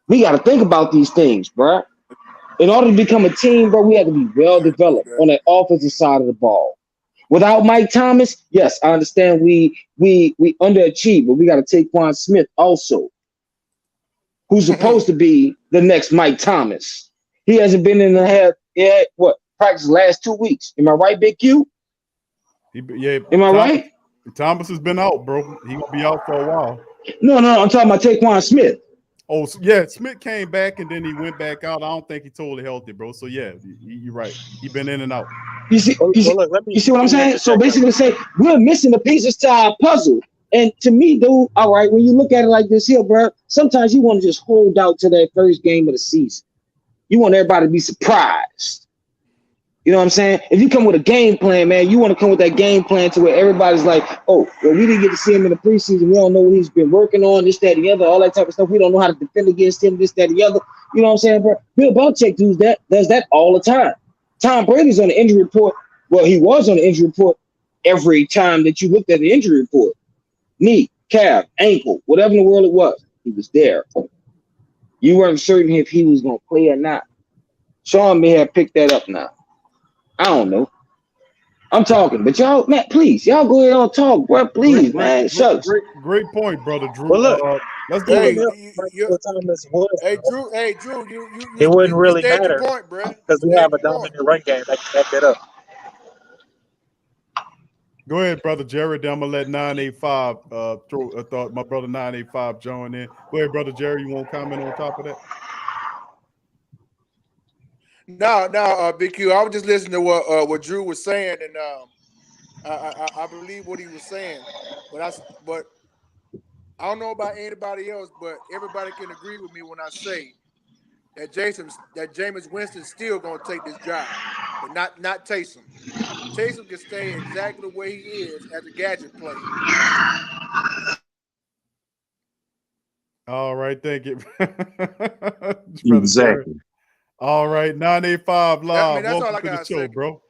We got to think about these things, bro. In order to become a team, bro, we have to be well developed on the offensive side of the ball. Without Mike Thomas, yes, I understand we underachieve, but we got to take Quan Smith also, who's supposed to be the next Mike Thomas. He hasn't been in practice the last 2 weeks. Am I right, Big Q? Am I right? Thomas has been out, bro. He gonna be out for a while. No, I'm talking about Taquan Smith. Oh, yeah, Smith came back and then he went back out. I don't think he's totally healthy, bro. So yeah, you're right. He's been in and out. You see what I'm saying? So basically, say we're missing the pieces to our puzzle. And to me, dude, all right, when you look at it like this here, bro, sometimes you want to just hold out to that first game of the season. You want everybody to be surprised. You know what I'm saying? If you come with a game plan, man, you want to come with that game plan to where everybody's like, oh, well, we didn't get to see him in the preseason. We don't know what he's been working on, this, that, the other, all that type of stuff. We don't know how to defend against him, this, that, the other. You know what I'm saying, bro? Bill Belichick does that all the time. Tom Brady's on the injury report. Well, he was on the injury report every time that you looked at the injury report. Knee, calf, ankle, whatever in the world it was, he was there. You weren't certain if he was going to play or not. Sean may have picked that up now. I don't know. I'm talking, but y'all, man, please, y'all go ahead and talk, bro. Please, man. Shucks. Great point, brother Drew. Well, look, let's go. Hey, Drew, you it wouldn't really stayed matter your point, bro. because we have a dominant run game that can back that up. Go ahead, brother Jerry. Then I'm gonna let 985 throw a thought. My brother 985 join in. Go ahead, brother Jerry. You want to comment on top of that? No, Big Q. I was just listening to what Drew was saying, and I believe what he was saying. But I don't know about anybody else, but everybody can agree with me when I say that Jameis Winston's still gonna take this job, but not Taysom. Taysom can stay exactly the way he is as a gadget player. All right, thank you. Exactly. All right, 985 live. That's all I Welcome to the gotta show, say. bro.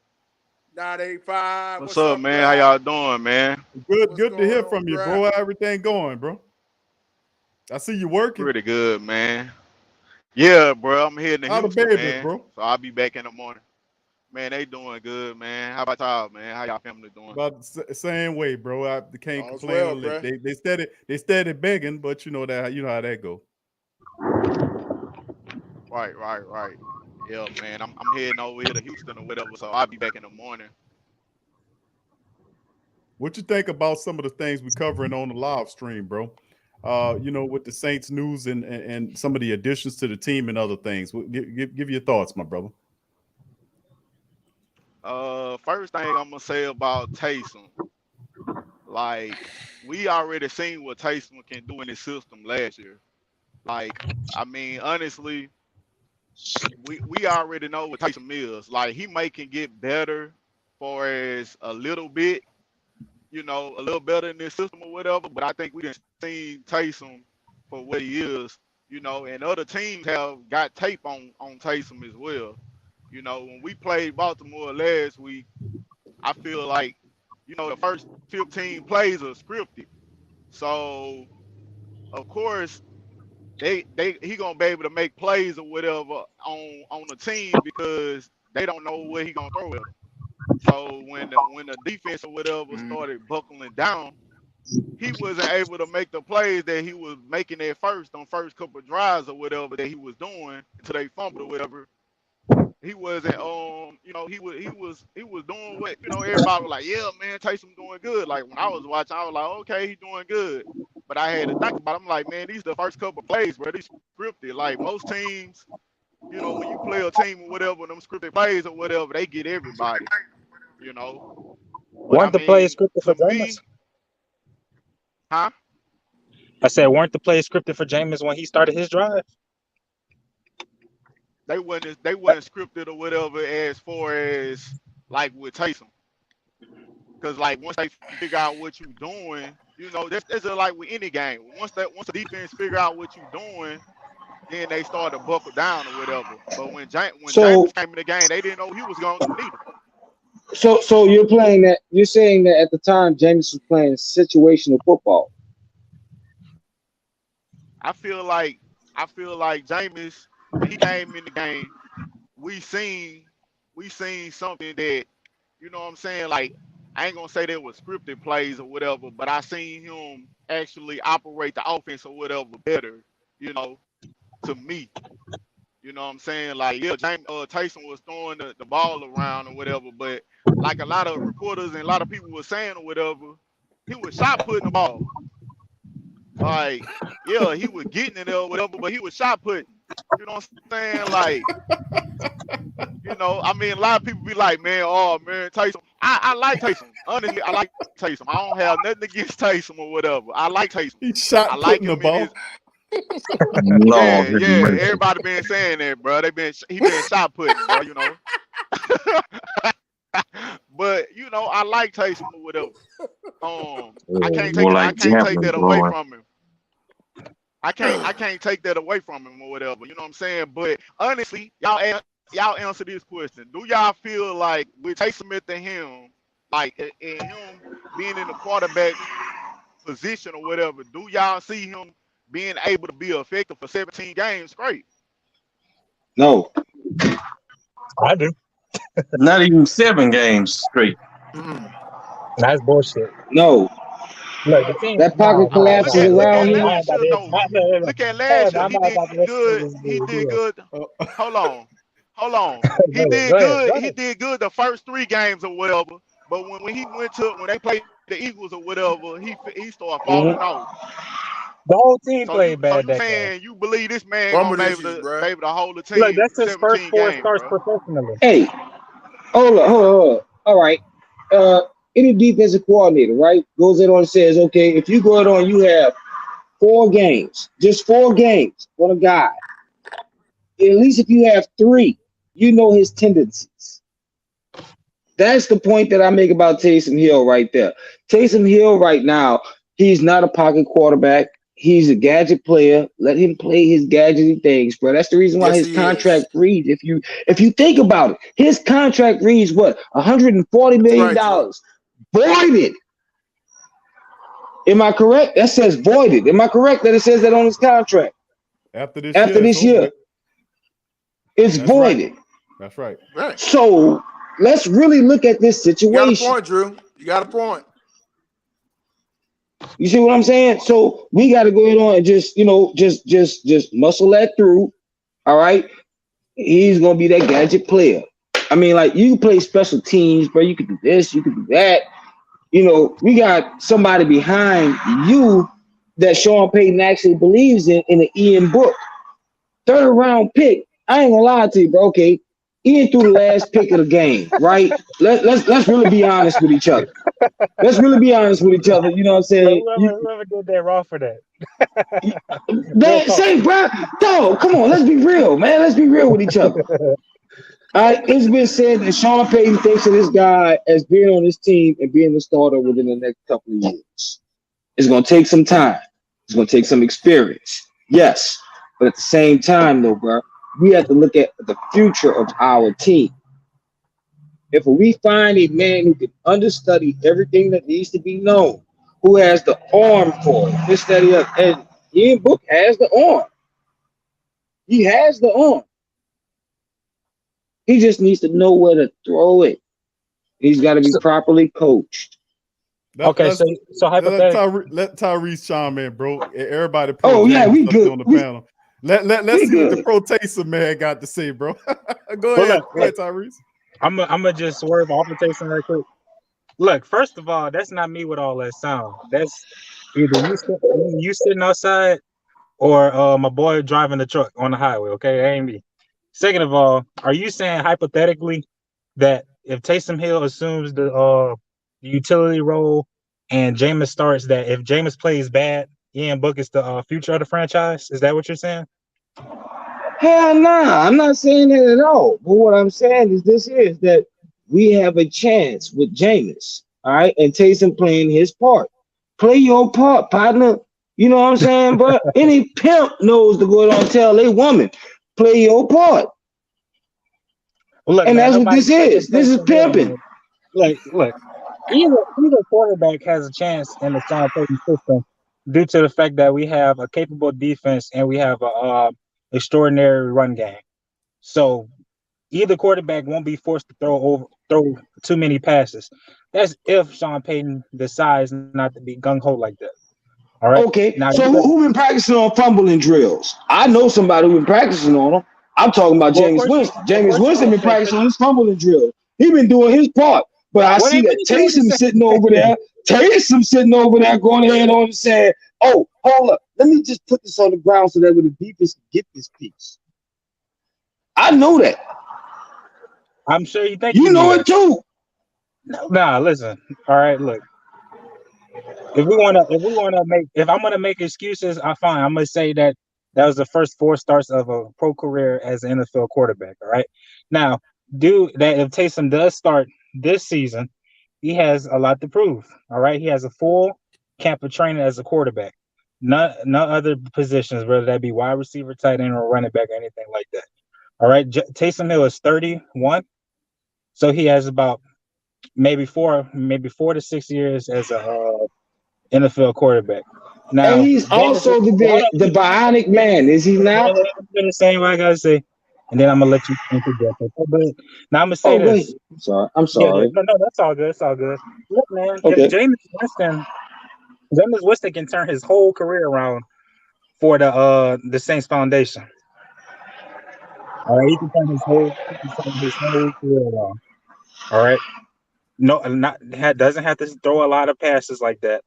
985. What's up, man? How y'all doing, man? Good What's to hear going from on, you, bro? bro. How everything going, bro? I see you working. Pretty good, man. Yeah, bro. I'm heading to How the Houston, babies, man. bro? So I'll be back in the morning. Man, they doing good, man. How about y'all, man? How y'all family doing? About the same way, bro. I can't All's complain. well, On it. bro. They steady begging, but you know how that go. Right. Yeah, man. I'm heading over here to Houston or whatever, so I'll be back in the morning. What you think about some of the things we covering on the live stream, bro? With the Saints news and some of the additions to the team and other things. Give your thoughts, my brother. First thing I'm gonna say about Taysom, like we already seen what Taysom can do in his system last year. Like, I mean, honestly, we already know what Taysom is. Like, he can get better for as a little bit, a little better in this system or whatever. But I think we done seen Taysom for what he is, and other teams have got tape on Taysom as well. When we played Baltimore last week, I feel like, the first 15 plays are scripted. So, of course, he gonna be able to make plays or whatever on the team because they don't know where he gonna throw it. So when the defense or whatever started buckling down, he wasn't able to make the plays that he was making at first couple of drives or whatever that he was doing until they fumbled or whatever. He wasn't he was doing what everybody was like, yeah, man, Taysom doing good. Like when I was watching, I was like, okay, he's doing good. But I had to think about it. I'm like, man, these are the first couple of plays, bro. These scripted. Like most teams, when you play a team or whatever, them scripted plays or whatever, they get everybody. Weren't the plays scripted for Jameis? Huh? I said, weren't the plays scripted for Jameis when he started his drive? They wasn't scripted or whatever as far as like with Taysom. Because like once they figure out what you're doing, that's just like with any game. Once the defense figure out what you're doing, then they start to buckle down or whatever. But when Jameis came in the game, they didn't know what he was going to do neither. So you're saying that at the time Jameis was playing situational football. I feel like Jameis, when he came in the game, we seen something that, what I'm saying, like I ain't gonna say there was scripted plays or whatever, but I seen him actually operate the offense or whatever better, to me. You know what I'm saying? Like, yeah, Taysom was throwing the ball around or whatever, but like a lot of reporters and a lot of people were saying or whatever, he was shot putting the ball. Like, yeah, he was getting it or whatever, but he was shot putting. You know what I'm saying? Like, I mean, a lot of people be like, man, Taysom. I like Taysom. Honestly, I like Taysom. I don't have nothing against Taysom or whatever. I like Taysom. He shot putting the ball. Yeah. Everybody been saying that, bro. He been shot putting, bro. But I like Taysom or whatever. I can't take that away from him. I can't take that away from him or whatever. You know what I'm saying? But honestly, y'all ask y'all answer this question. Do y'all feel like with Taysom at the helm, like and him being in the quarterback position or whatever, do y'all see him being able to be effective for 17 games straight? No. I do. Not even 7 games straight. That's bullshit. No. Look, the team. That pocket Look collapses at around him. last year though. Look at last year. He did good. He did good. Hold on. He did good. He did good the first 3 games or whatever. But when he went to when they played the Eagles or whatever, he started falling off. The whole team So played you bad that saying game. you believe this man Rumble gonna be issues, able bro. to hold the team Look, that's his first 17 4 games, starts bro. professionally. Hey, hold on. All right. Any defensive coordinator, right, goes in on and says, okay, if you go in on, you have 4 games, just 4 games on a guy. At least if you have 3, you know his tendencies. That's the point that I make about Taysom Hill right there. Taysom Hill right now, he's not a pocket quarterback. He's a gadget player. Let him play his gadgety things, bro. That's the reason why Yes, his he contract is. reads. If you think about it, his contract reads what? $140 million. That's right, Drew. Voided. Am I correct? That says voided. Am I correct that it says that on his contract? After this After year, this year, it's That's voided. right. That's right. Right. So let's really look at this You got a situation. point, Drew. You got a point. You see what I'm saying? So we got to go ahead on and just muscle that through. All right. He's gonna be that gadget player. I mean, like, you can play special teams, bro. You can do this, you can do that. You know, we got somebody behind you that Sean Payton actually believes in an Ian Book. 3rd round pick. I ain't gonna lie to you, bro. Okay. Ian threw the last pick of the game, right? Let's really be honest with each other. Let's really be honest with each other. You know what I'm saying? Whoever did that wrong for that. Say, bro, dog, come on, let's be real, man. Let's be real with each other. All right, it's been said that Sean Payton thinks of this guy as being on his team and being the starter within the next couple of years. It's going to take some time. It's going to take some experience. Yes, but at the same time, though, bro, we have to look at the future of our team. If we find a man who can understudy everything that needs to be known, who has the arm for it, this, that, and the other, and Ian Book has the arm. He has the arm. He just needs to know where to throw it. He's got to be properly coached. So hypothetically, let Tyrese chime in, bro. Everybody. Oh yeah, we good on the panel. Let's see what the pro Taysom man got to say, bro. Go ahead, Tyrese. I'm gonna just swerve off the Taysom right quick. Look, first of all, that's not me with all that sound. That's either you sitting outside or my boy driving the truck on the highway. Okay, that ain't me. Second of all, are you saying hypothetically that if Taysom Hill assumes the utility role and Jameis starts, that if Jameis plays bad, Ian Book is the future of the franchise? Is that what you're saying? Hell nah, I'm not saying that at all. But what I'm saying is that we have a chance with Jameis, all right, and Taysom playing his part. Play your part, partner. You know what I'm saying? But any pimp knows to go ahead and tell a woman, play your part. Well, look, and man, that's what this is. This is pimping. Look, either quarterback has a chance in the Sean Payton system due to the fact that we have a capable defense and we have a extraordinary run game. So either quarterback won't be forced to throw too many passes. That's if Sean Payton decides not to be gung ho like that. All right. Okay. Now, so who been practicing on fumbling drills? I know somebody who been practicing on them. I'm talking about Jameis Winston. Jameis Winston been practicing on his fumbling drill. He been doing his part. But I see that Taysom sitting over there. Taysom sitting over there going ahead on and saying, "Oh, hold up. Let me just put this on the ground so that when the defense can get this piece." I know that. I'm sure you think you know it too. Nah, listen. All right, look. If I'm gonna make excuses, I'm fine. I'm gonna say that was the first 4 starts of a pro career as an NFL quarterback. All right. Now, if Taysom does start this season, he has a lot to prove. All right. He has a full camp of training as a quarterback. No other positions, whether that be wide receiver, tight end, or running back, or anything like that. All right, Taysom Hill is 31, so he has about maybe 4 to 6 years as a NFL quarterback. Now, And he's also the bionic man, is he not? The same way I gotta say, and then I'm gonna let you interject. But now I'm gonna say this. I'm sorry. Yeah, no, that's all good. It's all good. Look, man, Okay. if Jameis Winston can turn his whole career around for the Saints Foundation. All right, he can turn his whole career around. All right, doesn't have to throw a lot of passes like that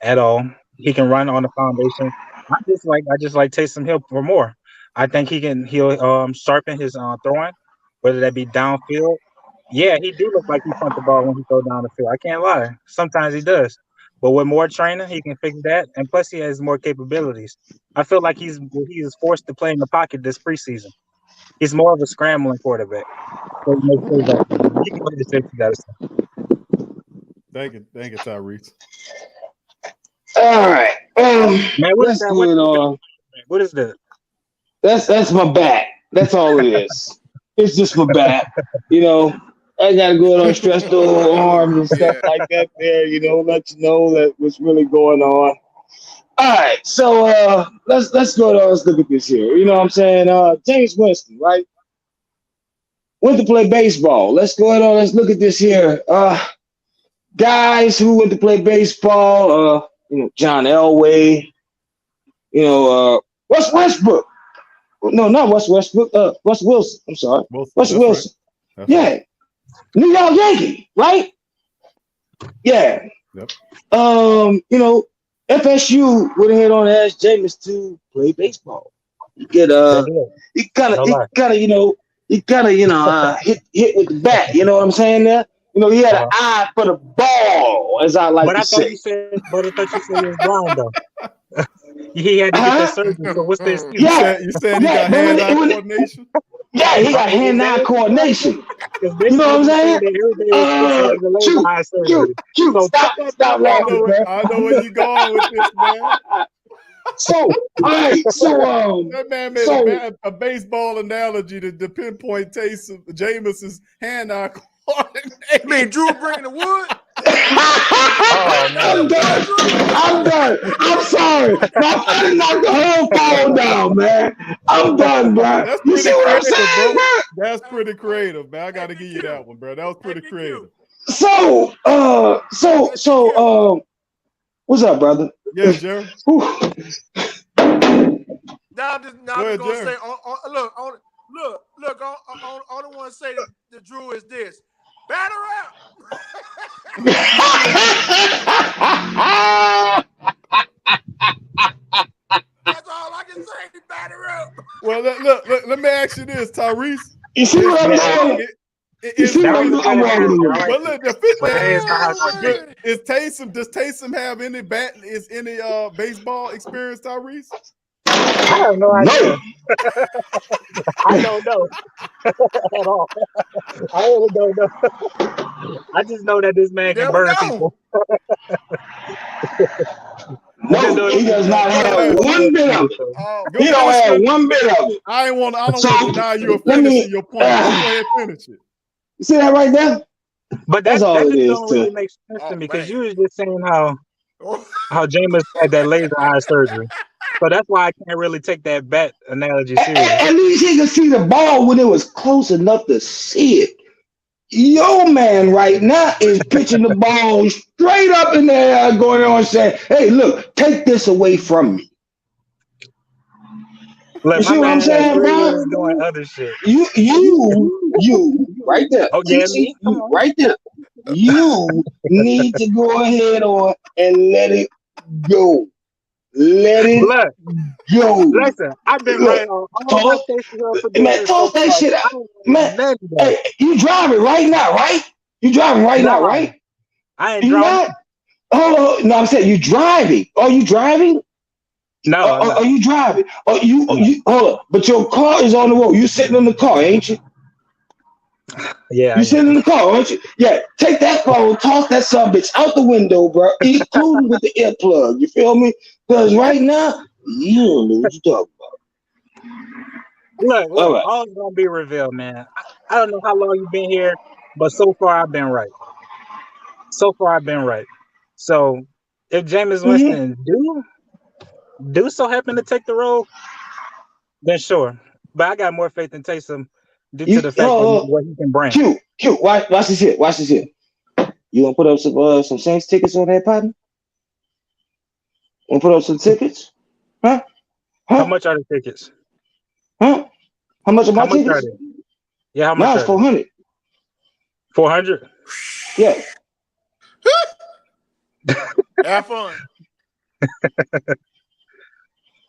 at all. He can run on the foundation. I just like Taysom Hill for more. I think he'll sharpen his throwing, whether that be downfield. Yeah, he do look like he punt the ball when he throw down the field. I can't lie. Sometimes he does. But with more training, he can fix that. And plus, he has more capabilities. I feel like he is forced to play in the pocket this preseason. He's more of a scrambling quarterback. So you can go ahead and say that. Thank you, Tyrese. All right. Man, let's go on. What is that? That's my back. That's all it is. It's just my back. You know, I gotta go on stretch the whole arms and stuff like that there, you know, let you know that what's really going on. All right, so let's go on, let's look at this here. You know what I'm saying? Jameis Winston, right? Went to play baseball. Let's go ahead on, let's look at this here. Guys who went to play baseball, you know, John Elway, you know, Russ Westbrook. No, not Russ Westbrook, Russ Wilson. I'm sorry. Russ Wilson. Right. Yeah. New York Yankee, right? Yeah. Yep. You know, FSU would have had on to ask Jameis to play baseball. He kind of, hit with the bat. You know what I'm saying there? You know, he had an eye for the ball, as I like to say. But I thought you said he was blind, though. He had to get that surgery. So what's the excuse? You said he got hand-eye coordination? Yeah, he got hand-eye coordination. You know what I'm saying? Stop laughing, man. I know where you going with this, man. So, all right, so that man made a baseball analogy to pinpoint Jameis's hand-eye coordination. I mean, Drew bringing the wood. I'm done. I'm sorry. I didn't knock the whole phone down, man. I'm done, bro. You see what I'm saying, bro? That's pretty creative, man. I got to give you that one, bro. That was pretty creative. So, what's up, brother? Yeah, Jerry. Now I'm just gonna say, look. I don't want to say the Drew is this. Batter up. That's all I can say. Batter up. Well, look. Let me ask you this, Tyrese. You see what I'm doing? Does Taysom have any baseball experience, Tyrese? I have no idea. I don't know at all. I really don't know. I just know that this man can burn people. No, he does not have one bit of it. He don't have one bit of it. I don't want to deny you finishing your point. Go ahead, finish it. You see that right there? But that's all it is. Don't really make sense to me because you was just saying how Jameis had that laser eye surgery. So that's why I can't really take that bat analogy seriously. At least he could see the ball when it was close enough to see it. Your man right now is pitching the ball straight up in the air, going on saying, "Hey, look, take this away from me." You see what I'm saying, bro? Doing other shit. You, right there. Oh, yeah, you, right there. You need to go ahead on and let it go. Let it go. Listen, I've been right on. Toss that shit out. Man, hey, you driving right now, right? You driving right now, right? I ain't driving. Hold on. No, I'm saying you driving. Are you driving? No. Are you driving? You hold on. But your car is on the road. You sitting in the car, ain't you? Yeah. You sitting in the car, aren't you? Yeah. Take that phone, toss that subbitch out the window, bro, including with the earplug. You feel me? Because right now, you don't know what you're talking Look, All right. all is gonna be revealed, man. I don't know how long you've been here, but so far I've been right. So far I've been right. So if Jameis Winston do so happen to take the role, then sure. But I got more faith in Taysom due to the fact of what he can bring. Q, watch this here. Watch this here. You gonna put up some Saints tickets on that, partner? Wanna put up some tickets? Huh? How much are the tickets? Huh? How much are my tickets? Are they? Yeah, how much? Mine's 400. 400? Yeah. Have fun.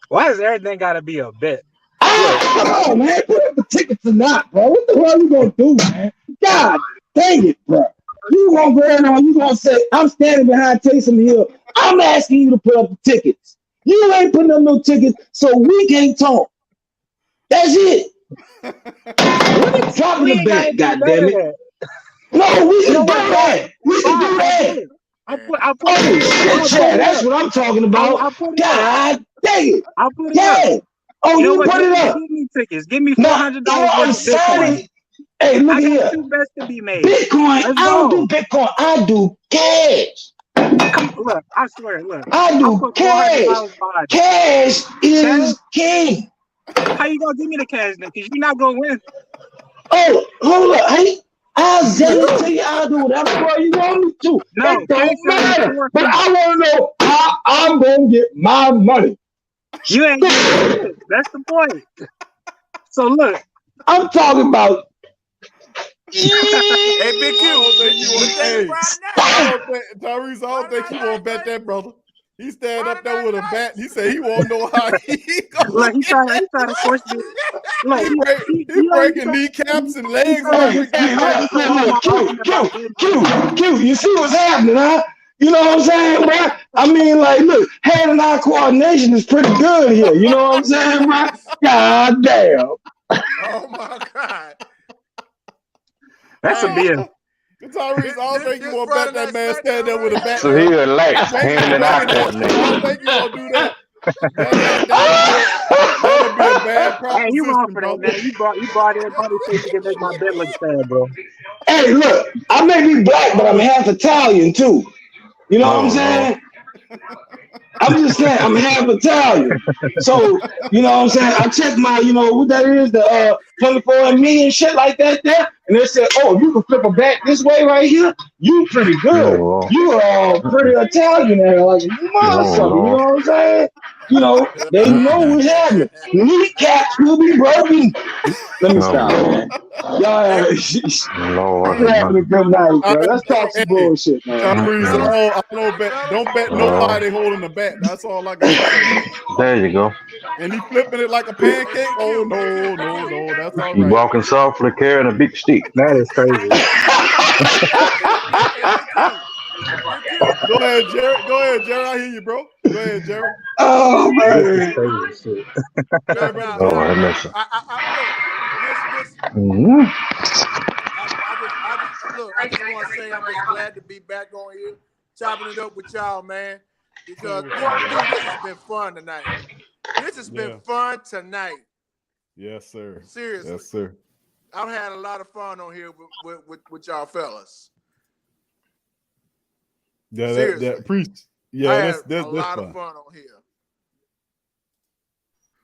Why does everything gotta be a bet? Come on, man. Put up the tickets or not, bro. What the hell you gonna do, man? God dang it, bro. You gonna go around, you gonna say, I'm standing behind Taysom Hill. I'm asking you to put up the tickets. You ain't putting up no tickets, so we can't talk. That's it. Dropping the bet, goddammit. No, we can do that. We can do that. Oh, shit, that's what I'm talking about. God dang it. I'll put it up. Oh, you put it up. Give me tickets. Give me $400 worth of Bitcoin. Hey, look here. Two bets to be made. Bitcoin. I don't do Bitcoin. I do cash. Look, I swear, look. I do cash. Cash is king. How you gonna give me the cash then? Because you're not gonna win. Oh, hold up. Hey, I'll tell you I'll do whatever you want me to. No, it don't matter. But I want to know how I'm gonna get my money. You ain't getting it. That's the point. So look, I'm talking about. Hey, Big Q. Tyrese, I don't think you won't bet that, brother. He stand up there with a bat. He said he won't know how he goes. Look, he trying to force me. Look, he breaking kneecaps and legs. Q, you see what's happening, huh? You know what I'm saying, bro? I mean, like, look, hand and eye coordination is pretty good here. You know what I'm saying, bro? God damn. Oh my God. That's a deal. Tyrese, I don't think you won't bet that man stand there with a bat. So he relaxed, hand and eye I don't coordination. think you gonna do that. That'll be a bad proposition. Hey, you wrong for that, man. You brought everybody so you can make my bet look bad, bro. Hey, look, I may be black, but I'm half Italian too. You know what I'm saying? I'm just saying I'm half Italian. So, you know what I'm saying? I checked my, you know, what that is, the 24andMe and shit like that there. And they said, oh, you can flip a bat this way right here. You pretty good. You are pretty Italian there. Like, motherfucker, you know what I'm saying? You know, they know what's happening. Kneecaps will be broken. Let me stop, man. Y'all having a good night, bro. Let's talk some bullshit, man. Don't bet nobody holding the bat. That's all I got to say. There you go. And he flipping it like a pancake. Oh, no. That's all right. You walking softly, carrying a big stick. That is crazy. Go ahead, Jerry. I hear you, bro. Go ahead, Jerry. Oh, man. I just want to say I'm just glad to be back on here, chopping it up with y'all, man, because this has been fun tonight. This has been fun tonight. Yes, sir. Seriously. Yes, sir. I've had a lot of fun on here with y'all fellas. Yeah, Seriously. that's a lot of fun on here.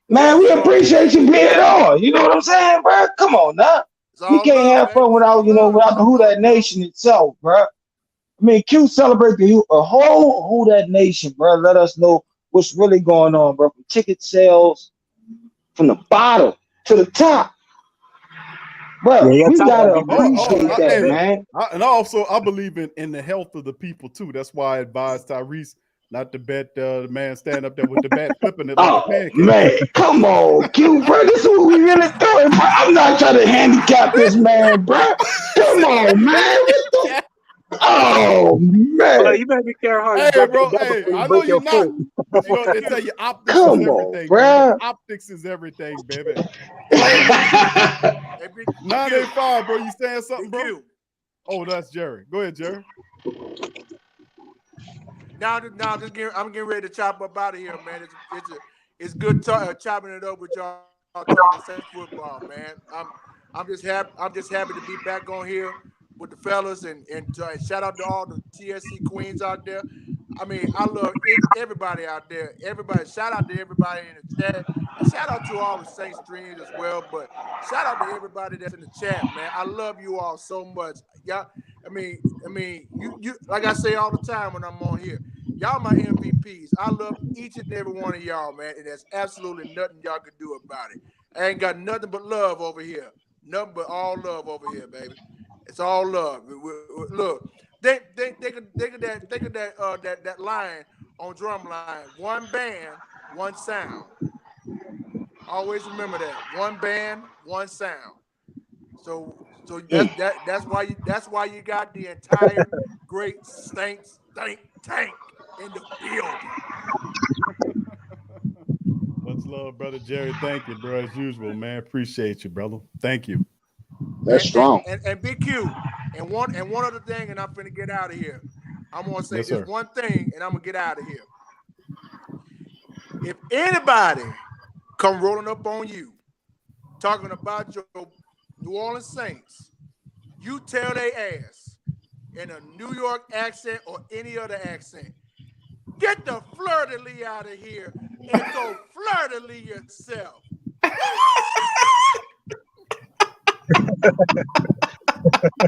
Man, we appreciate you being on. You know what I'm saying, bro? Come on now. We can't have fun without the Who Dat Nation itself, bro. I mean, Q celebrate the whole Who Dat Nation, bro. Let us know what's really going on, bro. From ticket sales, from the bottom to the top. Bro, we gotta appreciate that, man. And also, I believe in the health of the people too. That's why I advised Tyrese not to bet the man stand up there with the bat flipping it like a pancake. Man, come on, Q, bro. This is what we really doing, bro. I'm not trying to handicap this man, bro. Come on, man. Oh, man. Well, you better be careful. Hey, bro. Hey, I know you're not. But you know, they tell you optics is everything. Bro. Optics is everything, baby. 985, bro. You saying something, bro? Oh, that's Jerry. Go ahead, Jerry. Now, I'm getting ready to chop up out of here, man. It's good chopping it up with y'all talking Saints football, man. I'm just happy. I'm just happy to be back on here with the fellas, and shout out to all the TSC queens out there. I mean, I love everybody out there. Everybody, shout out to everybody in the chat, and shout out to all the Saints streams as well. But shout out to everybody that's in the chat, man. I love you all so much. Y'all, I mean, you like I say all the time when I'm on here. Y'all my MVPs. I love each and every one of y'all, man, and there's absolutely nothing y'all can do about it. I ain't got nothing but love over here. Nothing but all love over here, baby. It's all love. Look, think of that line on Drumline. One band, one sound. Always remember that. One band, one sound. So that's why you got the entire great Saints think tank in the building. Much love, brother Jerry. Thank you, bro. As usual, man. Appreciate you, brother. Thank you. That's strong. And BQ. And one other thing, and I'm finna get out of here. I'm gonna say Yes, this sir. one thing, and I'm gonna get out of here. If anybody come rolling up on you talking about your New Orleans Saints, you tell they ass in a New York accent or any other accent, get the fleur-de-lis out of here and go fleur-de-lis yourself.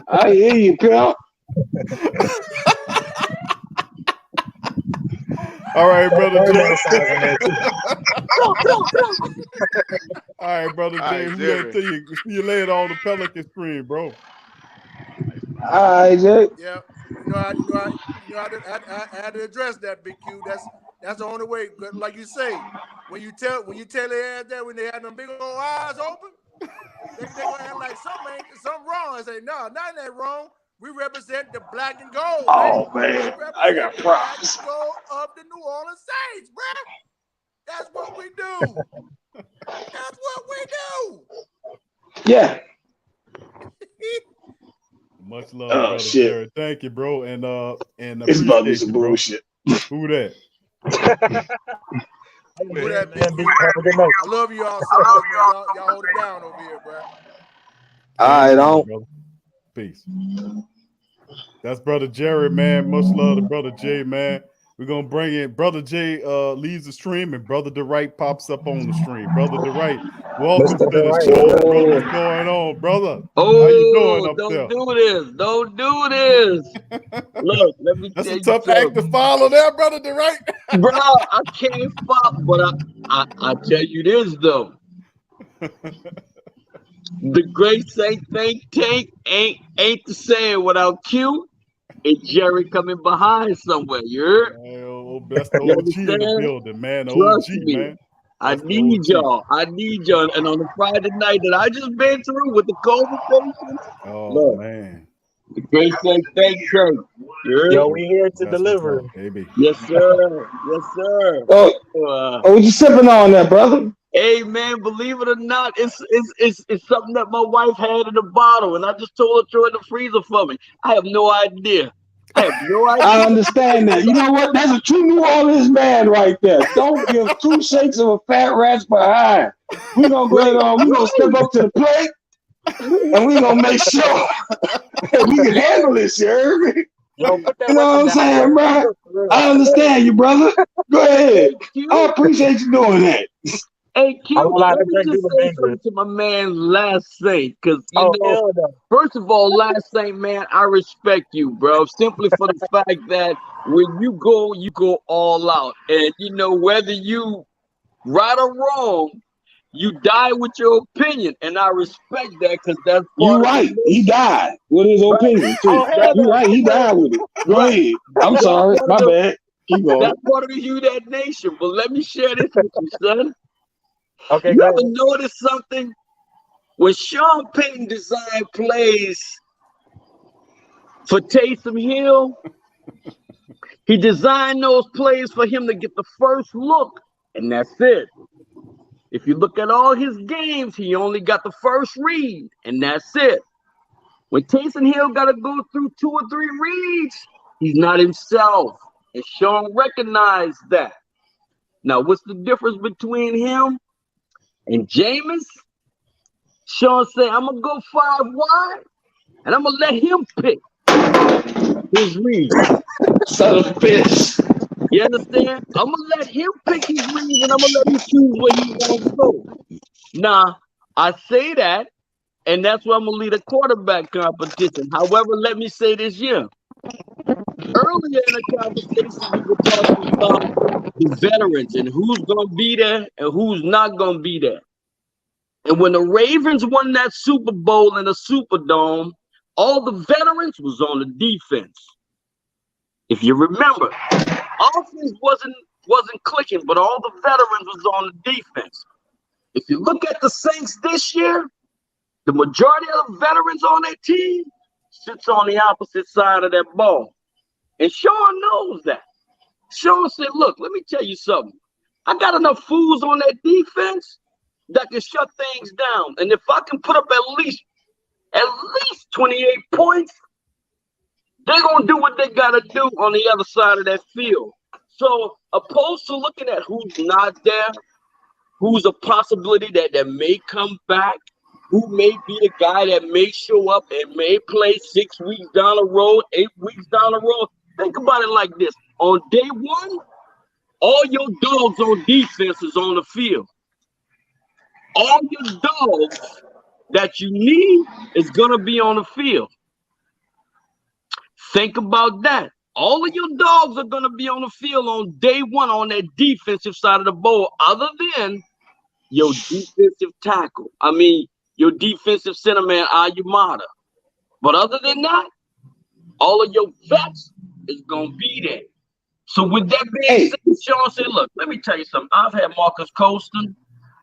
I hear you, pal. All right, brother Jay. All right, brother Jay. Right, Who that to you? You laid on the Pelican stream, bro. All right, Jay. Yeah, I had to address that, Big Q. That's the only way. Like you say, when you tell their ass that when they have them big old eyes open, they gonna act like something wrong. I say, no, nothing ain't wrong. We represent the black and gold. Oh man, I got props. Black and gold of the New Orleans Saints, bro. That's what we do. That's what we do. Yeah. Much love, brother shit. Jared. Thank you, bro. And It's about to be appreciate some you, bro. bullshit. Who that? Who that, Big Q? I love you all so much, man. Y'all hold it down over here, bro. All right, on. Brother. Peace. That's brother Jerry, man. Much love to brother Jay, man. We're gonna bring in brother Jay. Leaves the stream, and brother DeWright pops up on the stream. Brother DeWright, welcome to the show, brother. What's going on, brother? Oh, how you doing up don't there? do this. Don't do this. Look, let me That's tell a you tough act to something. follow there, brother DeWright. Bro, I can't fuck, but I tell you this though. The great Saint think tank ain't the same without Q and Jerry coming behind somewhere. You heard? That's the You OG in the understand? building, man. The Trust OG, me. man. I That's the need OG. y'all. I need y'all. And on the Friday night that I just been through with the COVID patients, Oh look, man. the great Saint think tank. You heard? Yo, we here to That's what's deliver. up, baby. Yes, sir. Yes, sir. Oh, what you sipping on there, brother? Hey man, believe it or not, it's something that my wife had in a bottle, and I just told her to throw it in the freezer for me. I have no idea. I have no I idea. understand that. You know what? That's a true New Orleans man right there. Don't give two shakes of a fat rat's behind. We're gonna go ahead on. We're gonna step up to the plate, and we're gonna make sure we can handle this, you heard me? Yo, put that You know what I'm saying, bro? I understand you, brother. Go ahead. I appreciate you doing that. Hey, Q, I won't lie, let that me drink just do say dangerous. something to my man Last Saint, because you Oh, know, hell no. first of all, Last Saint, man, I respect you, bro, simply for the fact that when you go all out, and you know whether you right or wrong, you die with your opinion, and I respect that because that's You part of right. the He nation. died with his Right. opinion too. Oh, hell You no. right. He died with it. Go Right. ahead. I'm That's sorry. part My of the bad. Keep going. that's part of the Who Dat Nation. But let me share this with you, son. Okay, You go ever ahead. notice something? When Sean Payton designed plays for Taysom Hill, he designed those plays for him to get the first look, and that's it. If you look at all his games, he only got the first read, and that's it. When Taysom Hill got to go through 2 or 3 reads, he's not himself. And Sean recognized that. Now, what's the difference between him And Jameis, Sean said, I'm gonna go 5 wide, and I'm gonna let him pick his read. Son of a bitch. You understand? I'm gonna let him pick his read, and I'm gonna let him choose where he wants to go. Now, I say that, and that's why I'm gonna lead a quarterback competition. However, let me say this year. Earlier in the conversation, we were talking about the veterans and who's gonna be there and who's not gonna be there. And when the Ravens won that Super Bowl in the Superdome, all the veterans was on the defense. If you remember, offense wasn't clicking, but all the veterans was on the defense. If you look at the Saints this year, the majority of the veterans on their team sits on the opposite side of that ball. And Sean knows that. Sean said, look, let me tell you something. I got enough fools on that defense that can shut things down. And if I can put up at least 28 points, they're going to do what they got to do on the other side of that field. So opposed to looking at who's not there, who's a possibility that may come back, who may be the guy that may show up and may play 6 weeks down the road, 8 weeks down the road. Think about it like this. On day one, all your dogs on defense is on the field. All your dogs that you need is going to be on the field. Think about that. All of your dogs are going to be on the field on day one on that defensive side of the ball, other than your defensive tackle. I mean, your defensive center man, Ayumada. But other than that, all of your vets is going to be there. So with that being said, Sean said, look, let me tell you something. I've had Marcus Colston.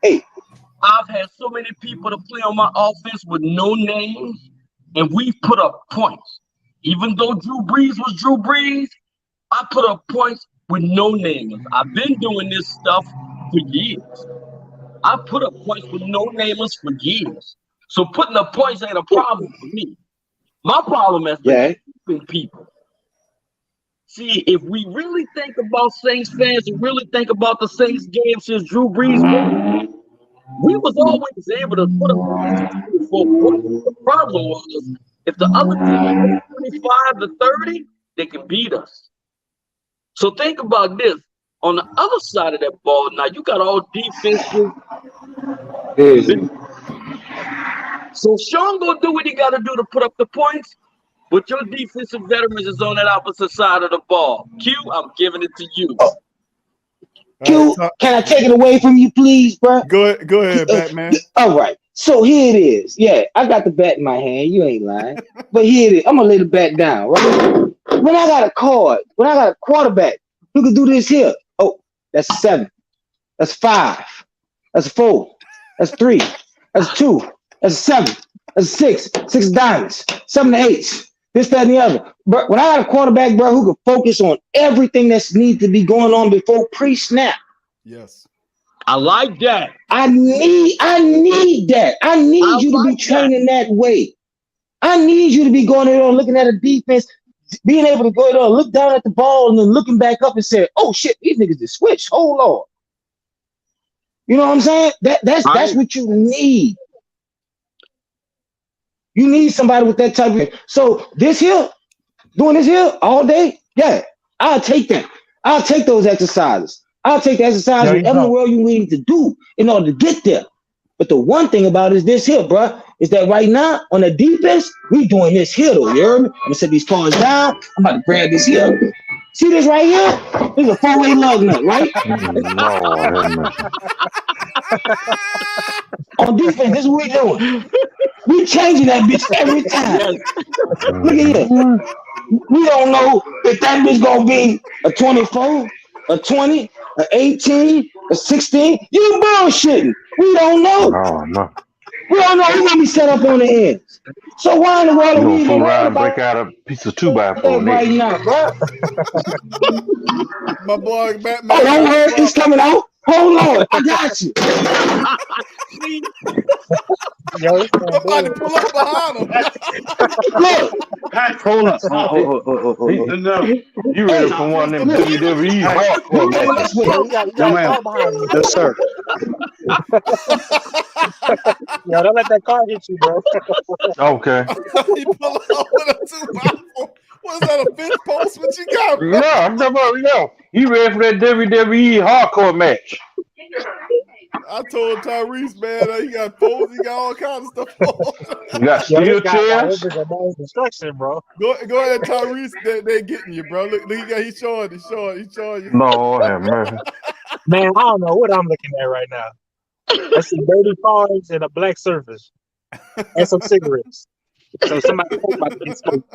I've had so many people to play on my offense with no names, and we've put up points. Even though Drew Brees was Drew Brees, I put up points with no names. I've been doing this stuff for years. I put up points with no namers for years. So putting up points ain't a problem for me. My problem is keeping people. See, if we really think about Saints fans and really think about the Saints game since Drew Brees won, we was always able to put up 24 points. The problem was, if the other team was 25 to 30, they can beat us. So think about this. On the other side of that ball, now you got all defensive. So Sean gonna do what he gotta do to put up the points, but your defensive veterans is on that opposite side of the ball. Q, I'm giving it to you. Q, can I take it away from you, please, bro? Go ahead, Batman. All right. So here it is. Yeah, I got the bat in my hand. You ain't lying. But here it is. I'm gonna lay the bat down, right? When I got a quarterback who can do this here. Oh, that's a 7. That's a 5. That's a 4. That's a 3. That's a 2. That's a 7. That's a 6. 6 diamonds. 7 to 8. This, that, and the other. But when I got a quarterback, bro, who can focus on everything that's needs to be going on before pre-snap. Yes. I like that. I need that. I need you to be training that way. I need you to be going there and looking at a defense, being able to go there and look down at the ball and then looking back up and say, oh shit, these niggas just switched. Hold on. You know what I'm saying? That's what you need. You need somebody with that type of. So this here, doing this here all day, yeah, I'll take that. I'll take those exercises. I'll take the exercise whatever in the world you need to do in order to get there. But the one thing about it is this here, bro, is that right now on the defense, we doing this here though. You heard me? I'm gonna set these cards down. I'm about to grab this here. See this right here? This is a 4-way lug nut, right? On defense, this is what we doing. We changing that bitch every time. Look at here. We don't know if that bitch gonna be a 24, a 20, a 18, a 16. You bullshitting. We don't know. Oh, no. We don't know who's gonna be set up on the ends. So why in the world are we even around and break out a piece of 2x4 right now, bro? My boy Batman. Oh, don't worry, it's coming out. Hold on, I got you. Yo, somebody pull up behind him. Look, hold up. You ready for one of them WWE hardcore matches? Yes, sir. Yo, don't let that car hit you, bro. Okay. He pull out with a 2x4. What's that, a fifth post? What you got, bro? No, I'm talking about, no. He ready for that WWE hardcore match. I told Tyrese, man, he got poles, he got all kinds of stuff. You got Yo, steel this guy chairs. is a nice destruction, bro. Go ahead, Tyrese. They're getting you, bro. Look, he's showing you. Lord have mercy. Man, I don't know what I'm looking at right now. That's some dirty cars and a black surface. And some cigarettes. So somebody about to get smoked.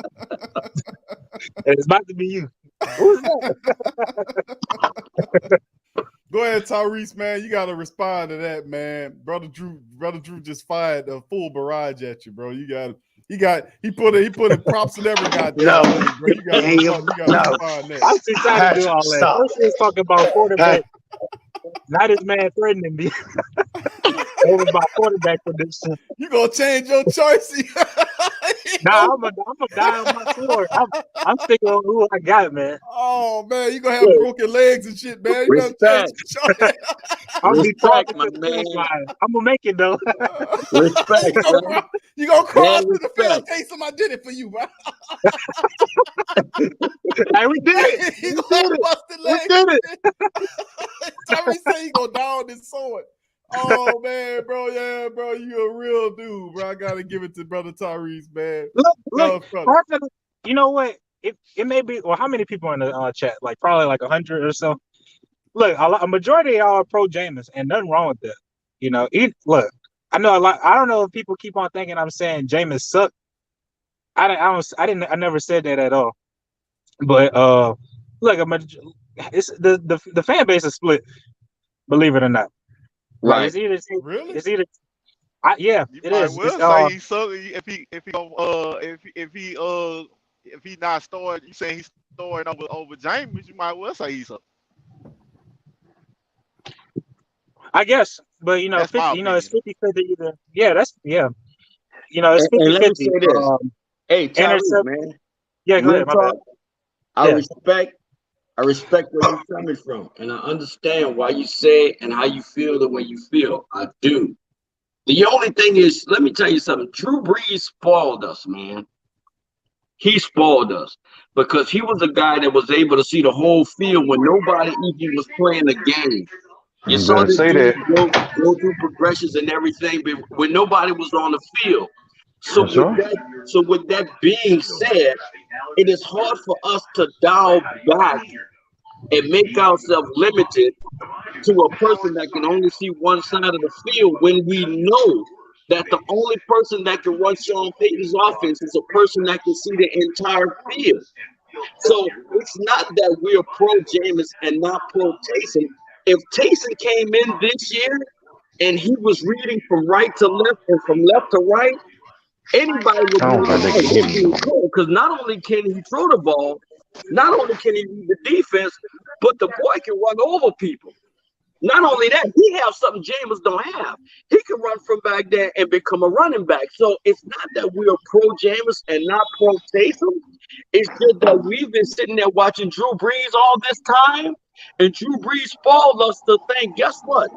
And it's about to be you. Who's that? Go ahead, Tyrese, man. You gotta respond to that, man. Brother Drew just fired a full barrage at you, bro. He put in props and every goddamn thing, bro. You gotta respond that. I'm too tired to do all that. First he was talking about quarterback. Not his man threatening me. Over my quarterback prediction. You gonna change your choice? Nah, I'm gonna die on my sword. I'm sticking on who I got, man. Oh man, you gonna have broken legs and shit, man. You gotta change your choice. I'm gonna be Respect, talking my to the man. line. I'm gonna make it though. Respect, man. You gonna cross Man, to the field? respect. Taysom, I did it for you, bro. Hey, we did it. He gonna have busted We legs. did it. Tyrese say he gonna die on this sword. Oh man, bro, yeah, bro, you a real dude, bro. I gotta give it to brother Tyrese, man. Look, brother. part of you know what? It may be. Well, how many people in the chat? Like probably like 100 or so. Look, a majority of y'all are pro Jameis, and nothing wrong with that. You know, look, I know a lot. I don't know if people keep on thinking I'm saying Jameis sucked. I never said that at all. But look, it's the fan base is split. Believe it or not. Right. It's either Really? It's either. Yeah, You it might is. well say he suck if he not starting. You saying he's starting over James? You might well say he suck. I guess, but you know, That's my it's opinion. 50-50 either. Yeah, you know, it's And let me 50-50. say this. Hey, Tyrese, intercept- man. Yeah, go Real ahead, my bad. talk, I Yeah. respect where you're coming from, and I understand why you say and how you feel the way you feel. I do. The only thing is, let me tell you something. Drew Brees spoiled us, man. He spoiled us because he was a guy that was able to see the whole field when nobody even was playing the game. You You saw better this say dude that. go through progressions and everything, but when nobody was on the field. So That's right. with that being said, it is hard for us to dial back and make ourselves limited to a person that can only see one side of the field when we know that the only person that can run Sean Payton's offense is a person that can see the entire field. So it's not that we're pro Jameis and not pro Taysom. If Taysom came in this year and he was reading from right to left and from left to right, anybody would be I don't like, think oh, they can this hear me. dude's cool. Because not only can he throw the ball, not only can he read the defense, but the boy can run over people. Not only that, he has something Jameis don't have. He can run from back there and become a running back. So it's not that we are pro Jameis and not pro Taysom. It's just that we've been sitting there watching Drew Brees all this time, and Drew Brees spoiled us to think, guess what?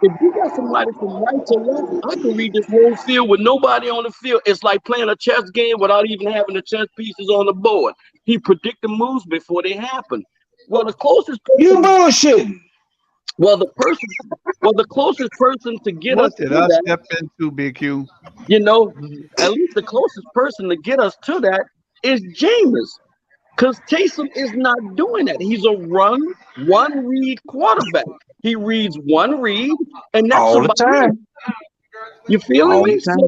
If you got somebody from right to left, I can read this whole field with nobody on the field. It's like playing a chess game without even having the chess pieces on the board. He predicts the moves before they happen. Well, the closest person. You bullshitting. Well, the closest person to get us What to did I that, step into, Big Q? you know, at least the closest person to get us to that is Jameis. Because Taysom is not doing that. He's a one read quarterback. He reads one read, and that's All the about time. it. You feeling All me? the time.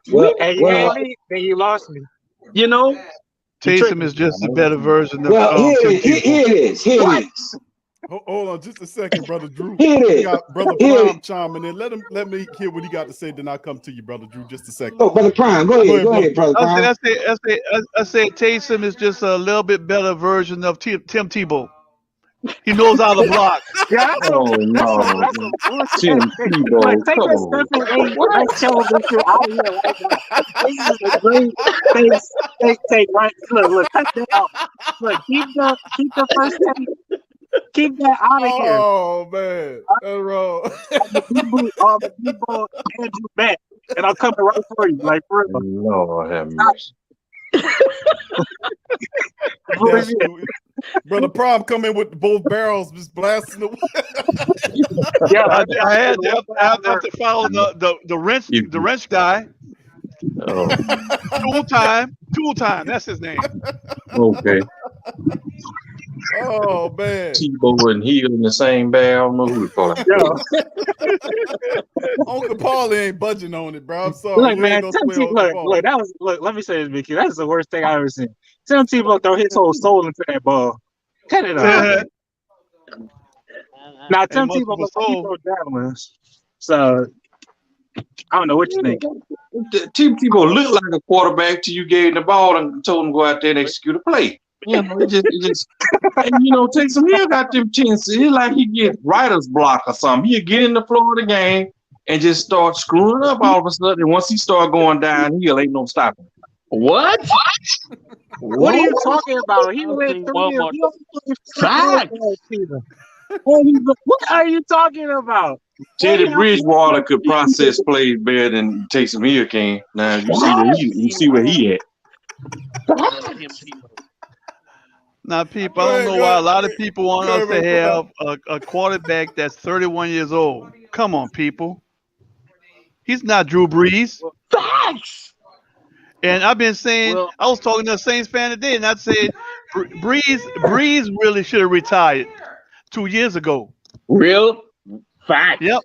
So, Hey, you had me, then you lost me. you know, Taysom is just a better version of Well, here Tim it is. Here it is. Here it is. Hold on just a second, brother Drew. Here it We is. got brother Here it Prime is. chiming in. Let me hear what he got to say. Then I'll come to you, brother Drew. Just a second. Oh, Brother Prime, go ahead. Go ahead, Brother Prime. I say Taysom is just a little bit better version of Tim Tebow. He knows how to block. Yeah, that's Oh no, Tim Tebow, Look, take come that on. stuff and let's show this shit out of here right now. This is a great take right. Look, cut that out. Look, keep the first take. Keep that out of here. Oh man, that's wrong. I'm a people Andrew back, and I'm coming right for you, like for real. Lord have mercy. That's cool. Brother Prom come in with both barrels just blasting the Yeah, I had to follow the wrench guy. Oh, Tool time. That's his name. okay. Oh man. Tebow and Hill in the same bag. I don't know who to call it. Uncle Paulie ain't budging on it, bro. I'm sorry. Look, You man, ain't gonna Tim sway Tebow, Uncle look, that was let me say this, Big Q. That's the worst thing I've ever seen. Tim Tebow throw his whole soul into that ball. Cut it off. Now Tim Tebow was throw javelins. So I don't know what you think. Tim Tebow looked like a quarterback till you gave him the ball and told him to go out there and execute a play. You know, it just and you know, Taysom Hill got them chances. It's like he get writer's block or something. He'll get in the floor of the game and just start screwing up all of a sudden. And once he start going downhill, ain't no stopping. What? What are you talking about? He went 3 years. Facts. What are you talking about? Teddy Bridgewater could process plays better than Taysom Hill can. Now you see where he at. Now, people, I don't know why a lot of people want us to have a quarterback that's 31 years old. Come on, people. He's not Drew Brees. Facts. And I've been saying, I was talking to a Saints fan today, and I said, Brees really should have retired 2 years ago. Real fact. Yep.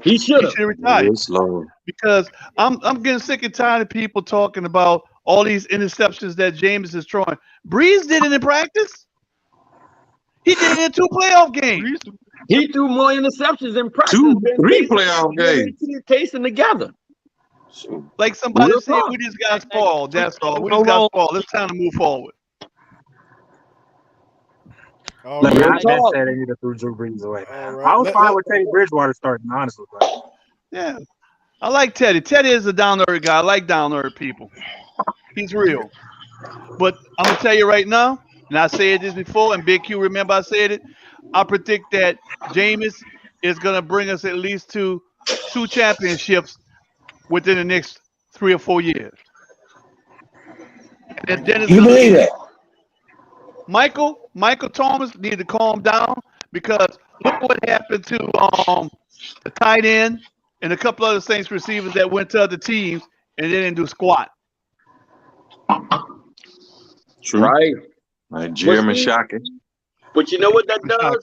He should have retired. Because I'm getting sick and tired of people talking about all these interceptions that James is throwing. Brees did it in practice. He did it in 2 playoff games. He threw more interceptions in practice. 3 playoff games. Tasting together. Like somebody said, we just got spoiled. That's all. We just got spoiled. It's time to move forward. Like, I just said they need to throw Drew Brees away. Right. I was fine with Teddy Bridgewater starting, honestly. But. Yeah. I like Teddy. Teddy is a down-to-earth guy. I like down-to-earth people. He's real. But I'm going to tell you right now, and I said this before, and Big Q, remember I said it, I predict that Jameis is going to bring us at least to 2 championships within the next 3 or 4 years. And then you believe that? Michael Thomas need to calm down because look what happened to the tight end and a couple other Saints receivers that went to other teams and they didn't do squat. True. Right. Like Jeremy Shockey. But you know what that does?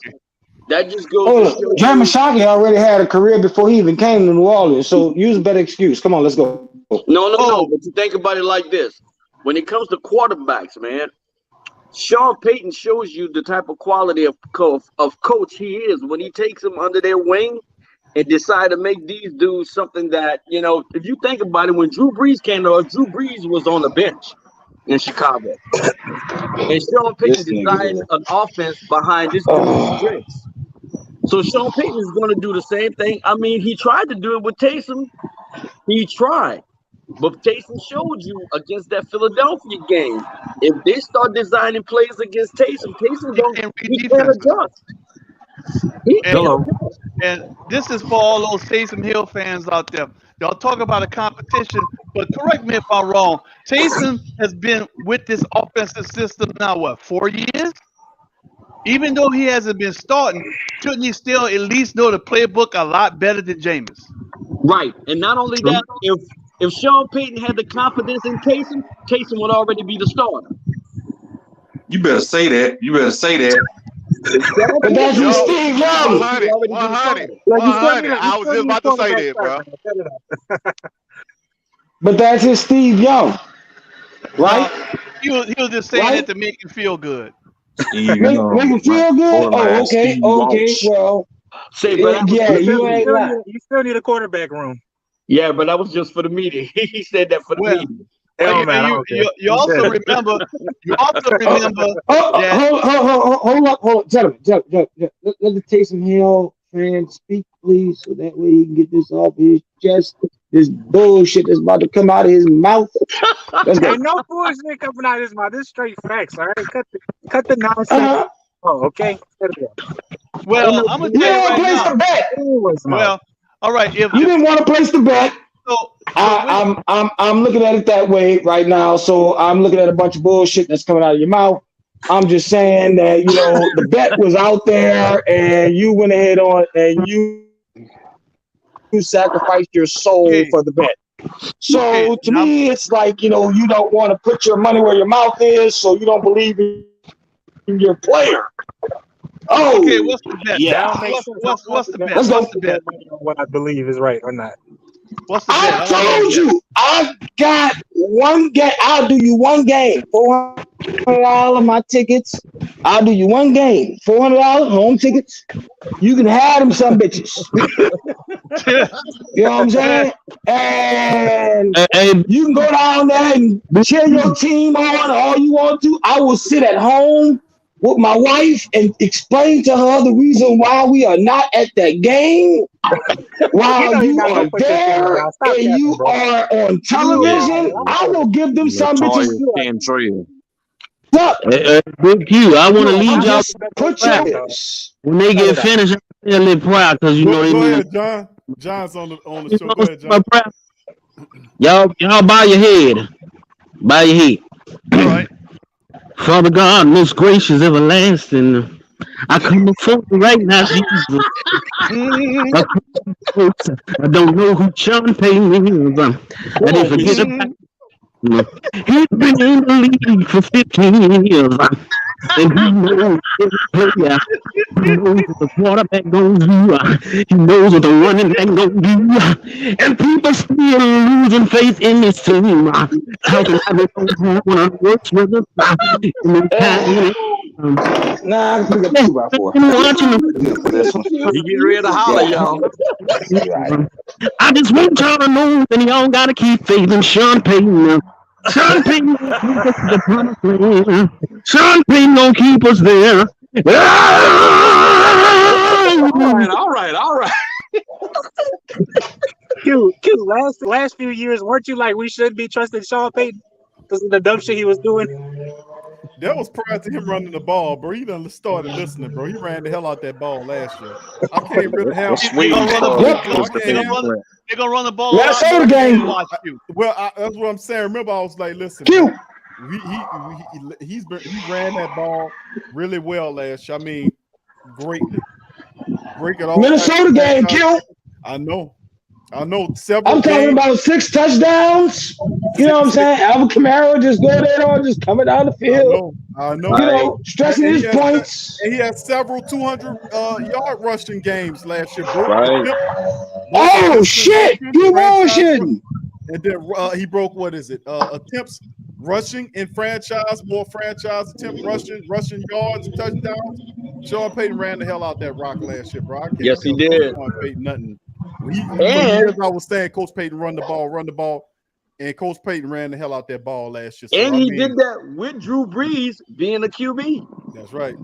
That just goes. Jeremy Shockey already had a career before he even came to New Orleans, so use a better excuse. Come on, let's go. No. But you think about it like this: when it comes to quarterbacks, man, Sean Payton shows you the type of quality of coach he is when he takes them under their wing and decide to make these dudes something that, you know, if you think about it, when Drew Brees came to us, Drew Brees was on the bench in Chicago. And Sean Payton designed an offense behind this dude's strengths. So Sean Payton is going to do the same thing. I mean, he tried to do it with Taysom. He tried. But Taysom showed you against that Philadelphia game. If they start designing plays against Taysom can't adjust. And this is for all those Taysom Hill fans out there. Y'all talk about a competition, but correct me if I'm wrong. Taysom has been with this offensive system now, 4 years? Even though he hasn't been starting, shouldn't he still at least know the playbook a lot better than Jameis? Right. And not only that, if Sean Payton had the confidence in Taysom would already be the starter. You better say that. But that's with Steve Young. 100. I was just about to say that, bro. But that's his Steve Young, right? He was just saying it to make him feel good. Make him feel good? Oh, okay. Well, you ain't lying. You still need a quarterback room. Yeah, but that was just for the meeting. He said that for the meeting. You also remember. Hold up, gentlemen. Let the Taysom Hill fan speak, please, so that way he can get this off his chest. This bullshit that's about to come out of his mouth. Let's go. Ain't no bullshit coming out of his mouth. This is straight facts. All right, cut the nonsense. Oh, okay. Well, I'm gonna You tell you didn't right place now. the bet. Well, all right. If You didn't want to place the bet. I'm looking at it that way right now. So I'm looking at a bunch of bullshit that's coming out of your mouth. I'm just saying that the bet was out there, and you went ahead on and you sacrificed your soul for the bet. So to me, it's like you don't want to put your money where your mouth is, so you don't believe in your player. Oh, okay. What's the bet? yeah. What's the bet? Let's go. What's the bet? What I believe is right or not. What's the bet? I told you, I've got one game. I'll do you one game. $400 my tickets. I'll do you one game. $400 home tickets. You can have them some bitches. You know what I'm saying? And you can go down there and cheer your team on all you want to. I will sit at home with my wife and explain to her the reason why we are not at that game while you are there and you are on television. I will give them some bitches. Big Q, I want to leave y'all. Put yours. When they get finished, I'm a little proud because Go they need ahead, John. John's on the show. Go ahead, John. Y'all bow your head. Bow your head. All right. Father God, most gracious, everlasting, I come before you right now, Jesus. I don't know who Sean Payton is. I didn't forget about. He's been in the league for 15 years. And he knows every player. He knows what the quarterback gonna do. He knows what the running back gonna do. And people still losing faith in this team. How can I don't have one of the worst with them? Nah, I can pick up 2x4. You get ready to holler, y'all. I just want y'all to know that y'all gotta keep faith in Sean Payton. Sean Payton gonna keep us to the promised land. Sean Payton gonna keep us there. All right. Q, last few years, weren't you like we should be trusting Sean Payton because of the dumb shit he was doing? That was prior to him running the ball, bro. He done started listening, bro. He ran the hell out that ball last year. I can't really have. They're gonna run the ball. Let's say the game. Well, that's what I'm saying. Remember, I was like, listen, Q. He ran that ball really well last year. I mean, greatly. Break it off. Minnesota game, Q. I know. Several. I'm talking about 6 touchdowns. You know what I'm saying? Alvin Kamara just go there on, just coming down the field. I know. Stressing his points. And he had several 200-yard rushing games last year. Right. Oh shit! You rushing. And then he broke attempts rushing in more franchise attempts rushing yards, touchdowns. Sean Payton ran the hell out that rock last year, bro. Yes, he did. Sean Payton nothing. I was saying, Coach Payton run the ball, and Coach Payton ran the hell out that ball last year. So, and he did that with Drew Brees being a QB. That's right.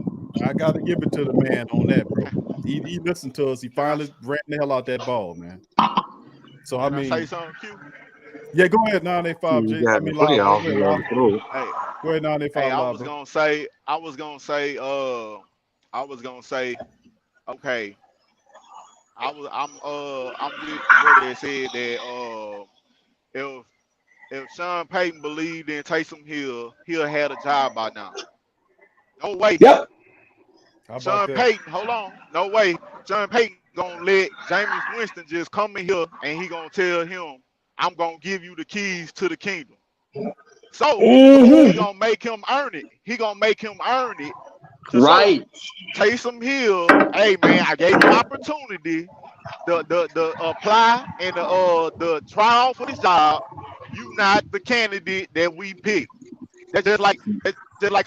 I got to give it to the man on that, bro. He listened to us. He finally ran the hell out that ball, man. So I mean, say something, Q? Yeah, go ahead, 985 J. Go ahead, 985. Hey, I was gonna say, okay. I'm with what they said that if Sean Payton believed in Taysom Hill, he'll had a job by now. No way. Yep. Sean Payton, hold on. No way. Sean Payton gonna let Jameis Winston just come in here and he gonna tell him, I'm gonna give you the keys to the kingdom. So he gonna make him earn it. Right. Taysom Hill, hey man, I gave you opportunity to apply and the trial for this job. You not the candidate that we picked. That's just like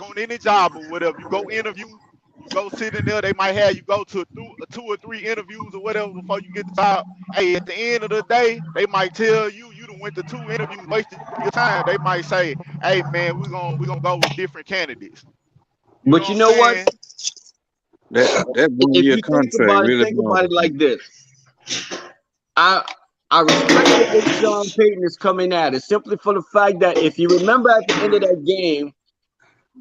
on any job or whatever. You go interview, you go sit in there. They might have you go to 2 or 3 interviews or whatever before you get the job. Hey, at the end of the day, they might tell you done went to 2 interviews, wasted your time. They might say, hey man, we're gonna go with different candidates. But you know what? That if you think about it like this. I respect what Sean Payton is coming at it simply for the fact that if you remember at the end of that game,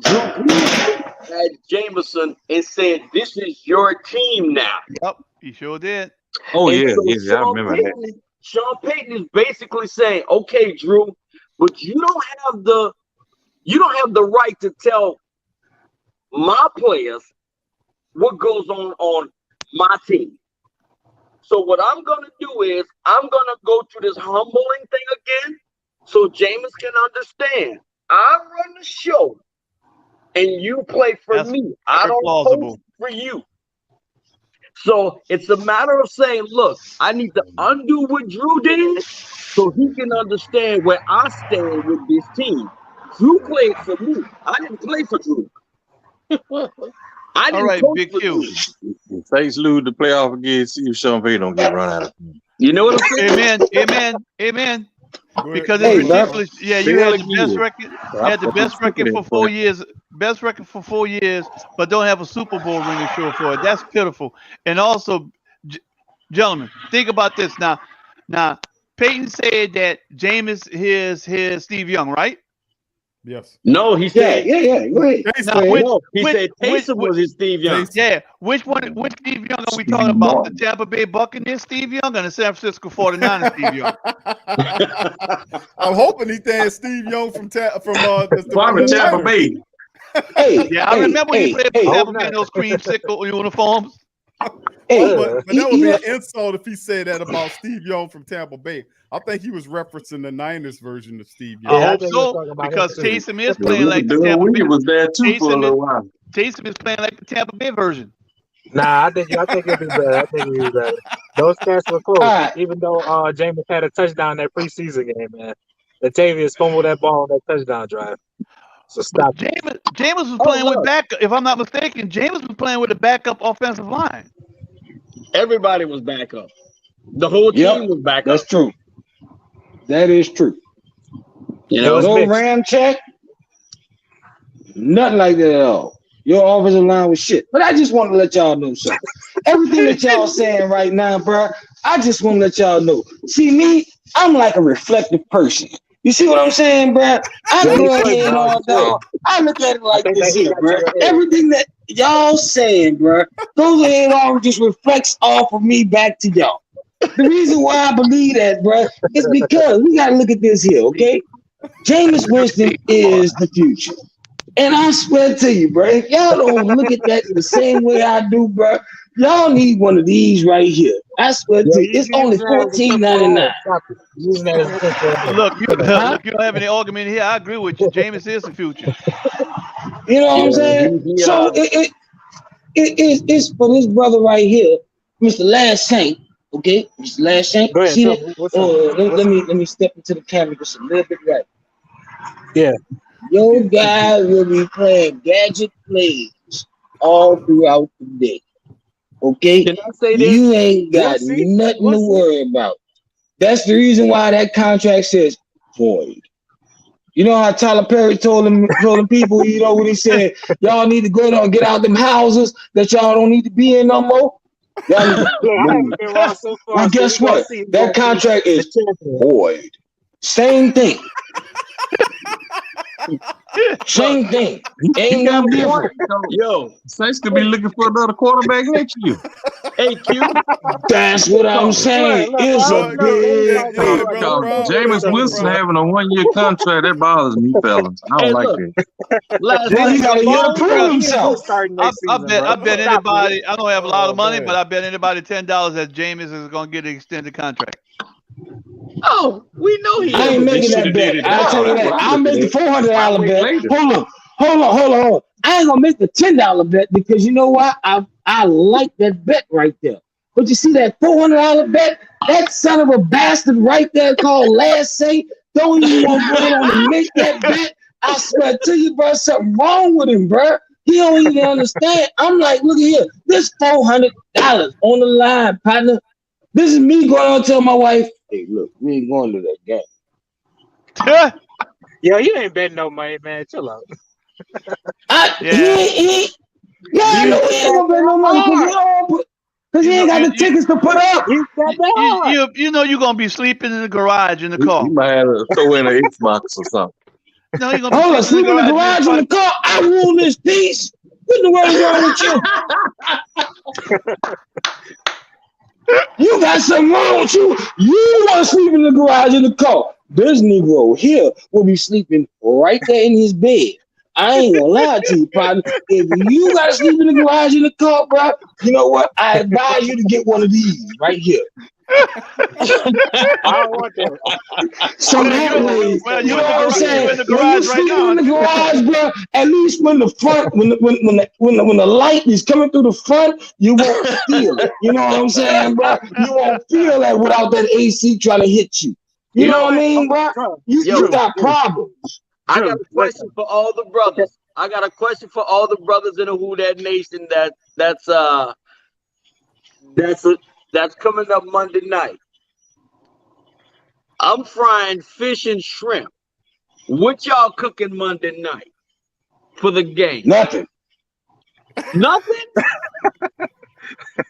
Drew Brees at Jameson and said, "This is your team now." Yep, he sure did. Oh And yeah, so yeah, I remember that. Sean Payton is basically saying, "Okay, Drew, but you don't have the right to tell my players what goes on my team. So what I'm gonna do is I'm gonna go through this humbling thing again, so Jameis can understand. I run the show, and you play for me. I don't plausible. coach for you." So it's a matter of saying, look, I need to undo what Drew did so he can understand where I stand with this team. Drew played for me. I didn't play for Drew. I didn't coach Big for Q. Drew. If Saints lose the playoff again, see if Sean Payton don't get run out of here. You know what I'm saying? Amen. Because it's ridiculous. Yeah, you had the best again. record. Had the best record for 4 years. Best record for 4 years, but don't have a Super Bowl ring to show for it. That's pitiful. And also, gentlemen, think about this now. Now, Peyton said that Jameis is his Steve Young, right? Yes. No, he said, yeah. Go ahead. He said Taysom was his Steve Young. Yeah. Which Steve Young are we talking about? The Tampa Bay Buccaneers Steve Young and the San Francisco 49ers Steve Young? I'm hoping he's saying Steve Young from Tampa Bay. I remember when he played for Tampa Bay in those creamsicle uniforms. But that would be an insult if he said that about Steve Young from Tampa Bay. I think he was referencing the Niners version of Steve Young. I hope so, because Taysom is playing like the Tampa Bay. was there too for a little while. Taysom is playing like the Tampa Bay version. Nah, I think it'd be better. Those stats were close. Even though Jameis had a touchdown that preseason game, man. Latavius fumbled that ball on that touchdown drive. So stop. Jameis was playing with backup. If I'm not mistaken, Jameis was playing with a backup offensive line. Everybody was back up. The whole team was back up. That's true. That is true. You know, no ram check. Nothing like that at all. Your offensive line was shit. But I just want to let y'all know something. Everything that y'all saying right now, bro, I just want to let y'all know. See me, I'm like a reflective person. You see what I'm saying, bro? I go ahead all day. I look at it like this here, bro. Everything that y'all saying, bro, goes ahead all just reflects off of me back to y'all. The reason why I believe that, bro, is because we got to look at this here, okay? Jameis Winston is the future. And I swear to you, bro, if y'all don't look at that the same way I do, bro, y'all need one of these right here. I swear to you, it's only $14.99. Look, you don't have any argument here. I agree with you. Jameis is the future. You know what I'm saying? So it's for this brother right here, Mr. Last Saint. Okay, Mr. Last Saint. Go ahead, see so that? Let me step into the camera just a little bit right. Yeah. Your guy will be playing gadget plays all throughout the day. Okay? Can I say this? You ain't got nothing to worry about. That's the reason why that contract says void. You know how Tyler Perry told them people, you know, when he said, y'all need to go down and get out them houses that y'all don't need to be in no more? Well, guess what? That contract is void. Same thing. Same thing. Ain't no different. Yo, Saints could be looking for another quarterback next year. Hey, Q. That's what I'm saying. It's a big Jameis Winston having a 1-year contract, that bothers me, fellas. I don't like that. Then he got a year to prove himself. I bet anybody, I don't have a lot of money, but I bet anybody $10 that Jameis is going to get an extended contract. Oh, we know he. I ain't making that bet. I'll tell you that. I'll make the $400 bet. Hold on. I ain't gonna make the $10 bet because you know what? I like that bet right there. But you see that $400 bet? That son of a bastard right there called Last Saint don't even want to go on and make that bet. I swear to you, bro, something wrong with him, bro. He don't even understand. I'm like, look at here. This $400 on the line, partner. This is me going on to tell my wife, hey, look, we ain't going to that game. Yo, you ain't betting no money, man. Chill out. He ain't gonna bet no money because he ain't got the tickets to put up. You know you're gonna be sleeping in the garage in the car. You might have to throw in an Xbox or something. No, you're gonna be sleep in the garage in the car. I want this piece. What in the world is wrong with you? You got something wrong with you. You want to sleep in the garage in the car. This Negro here will be sleeping right there in his bed. I ain't gonna lie to you, partner. If you gotta sleep in the garage in the car, bro, you know what? I advise you to get one of these right here. I don't want that. So that way, you know what I'm saying? in the When you garage right sleep now. in the garage, bro, at least when the front, when the light is coming through the front, you won't feel it. You know what I'm saying, bro? You won't feel that without that AC trying to hit you. You know what I mean, bro? You got problems. I got a question for all the brothers. I got a question for all the brothers in the Who Dat Nation that's coming up Monday night. I'm frying fish and shrimp. What y'all cooking Monday night for the game? Nothing. Nothing?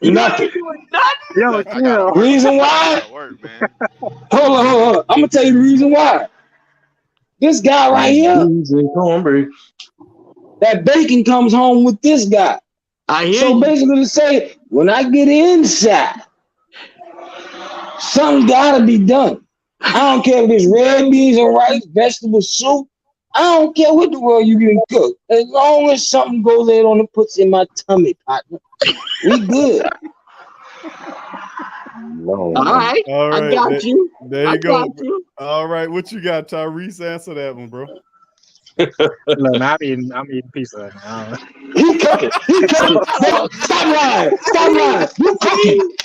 Nothing. Yo, chill. Reason why? Work, man. Hold on. I'm gonna tell you the reason why. This guy right here, that bacon comes home with this guy. I hear so you. basically to say, when I get inside, something gotta be done. I don't care if it's red beans and rice, vegetable soup. I don't care what the world you getting cooked. As long as something goes in on and puts in my tummy, partner, we good. All right. I got you. There I you go. got you. All right, what you got, Tyrese? Answer that one, bro. Look, I'm eating pizza now. He cooking. Stop lying.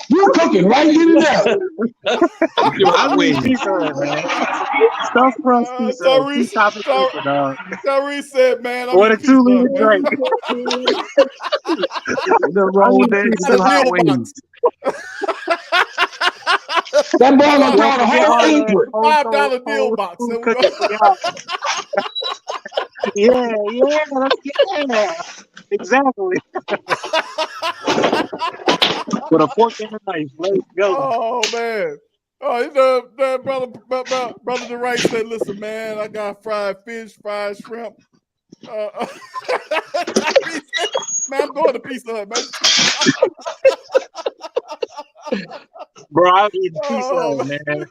You cooking right here now. I'm eating pizza, man. Stuffed crust pizza. Tyrese said, man, I'm what a 2-liter drink. That boy gonna draw the whole apron. $5 deal box. Yeah, exactly. With a fork and a knife, let's go. Oh man. Oh, you know, that brother the right said, listen, man, I got fried fish, fried shrimp. Man, I'm going to Pizza Hut, man. Bro, I'm eating pizza, man. Ain't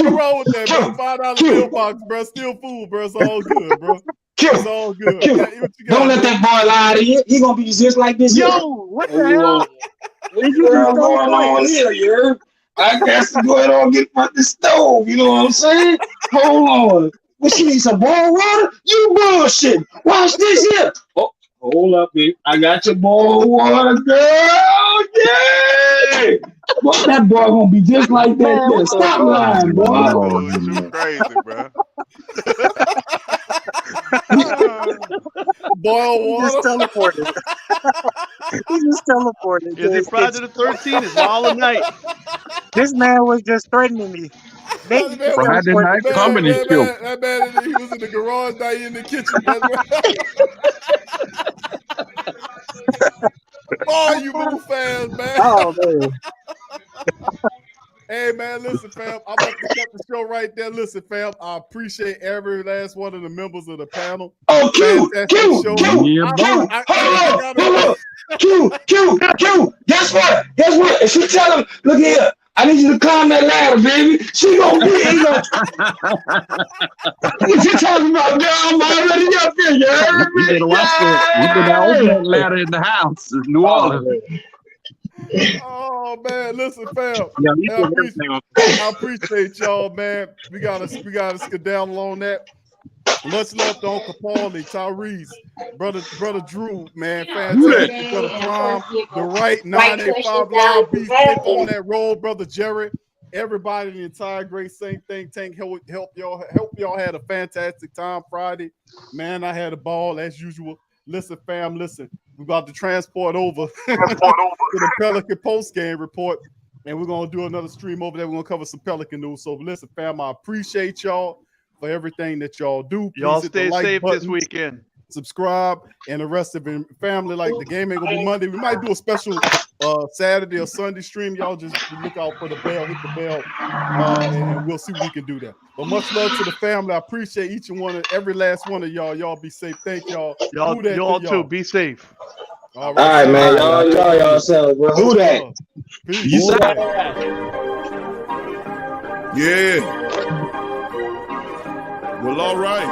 no wrong with that, bro. $5 bill box, bro. Still food, bro. It's all good, bro. It's all good. Don't let that boy lie to you. He gonna be just like this. Yo, what the hell? What you going on here, you heard? I got to go ahead and get front the stove. You know what I'm saying? Hold on. What, she need some boiled water? You bullshit. Watch this here. Oh, hold up, babe. I got your boiled water, girl. Yeah. Boy, that boy gonna be just like that. Man, stop lying, boy. Oh, you crazy, bro. Boil water. He just teleported. Is it Friday the 13th? It's all night. This man was just threatening me. Friday night comedy show. That man, he was in the garage, now he in the kitchen. Oh, you move fast, man. Oh, man. Hey, man, listen, fam. I'm about to cut the show right there. Listen, fam, I appreciate every last one of the members of the panel. Oh, Q. Guess what? If she tell him, look here, I need you to climb that ladder, baby. She gonna be here. What you talking about, girl? I'm already up here. You heard me? We better watch that. We better open that ladder in the house in New Orleans. Oh man, listen, fam. I appreciate y'all, man. We gotta skedaddle on that. Much love to Uncle Paulie, Tyrese, brother Drew, man. Fantastic, brother Prime, the right 985 Live Beast, take on that roll, brother Jared. Everybody in the entire Great Saint Think Tank help y'all had a fantastic time Friday. Man, I had a ball as usual. Listen, fam, listen. We're about to transport over to the Pelican post-game report, and we're going to do another stream over there. We're going to cover some Pelican news. So, listen, fam, I appreciate y'all for everything that y'all do. Please y'all hit the stay like safe button. this weekend. subscribe, and the rest of the family. Like the game ain't gonna be Monday. We might do a special Saturday or Sunday stream. Y'all just look out for the bell, hit the bell, and we'll see if we can do that. But much love to the family. I appreciate each and every last one of y'all. Y'all be safe. Thank y'all. Y'all too. Be safe. All right, man. Y'all yourselves, bro. Who that? Peace. Yeah. Well, all right.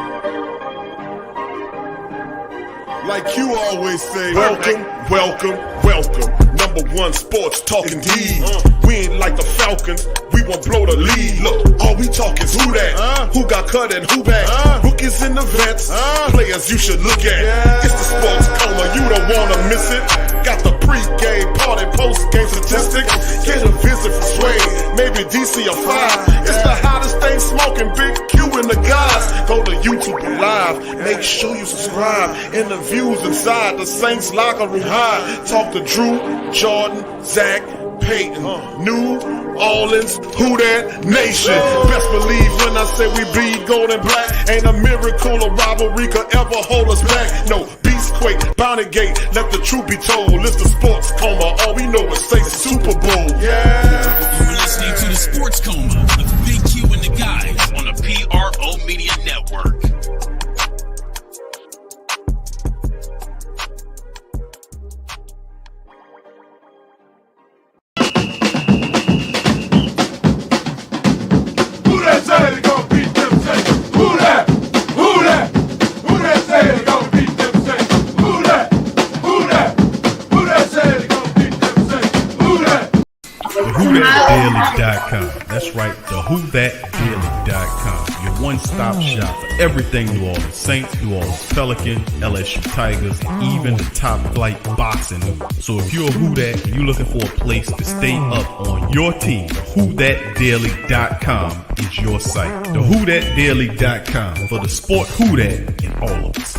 Like you always say, welcome, welcome, welcome. Number one sports talking D. We ain't like the Falcons. We won't blow the lead. Look, all we talk is who that, who got cut and who back. Rookies in the vets, players you should look at. It's the sports coma, you don't wanna miss it. Got the pre-game, party, post-game statistics. Get a visit from Sway, maybe DC or 5. It's the hottest thing smoking, Big Q and the guys. Go to YouTube Live, make sure you subscribe. Interviews inside the Saints locker room high. Talk to Drew, Jordan, Zack, Peyton, New Orleans, Who Dat Nation. Best believe when I say we bleed gold and black. Ain't a miracle or rivalry could ever hold us back. No, Beastquake, Bounty Gate, let the truth be told. It's the sports coma, all we know is say Super Bowl. Yeah. You're listening to the Sports Coma with Big Q and the guys on the PRO Media Network. WhoThatDaily.com. That's right, the WhoThatDaily.com. Your one-stop shop for everything New Orleans Saints, New Orleans Pelicans, LSU Tigers, and even the top flight boxing news. So if you're a Who Dat and you're looking for a place to stay up on your team, WhoThatDaily.com is your site. The WhoThatDaily.com for the sport Who Dat in all of us.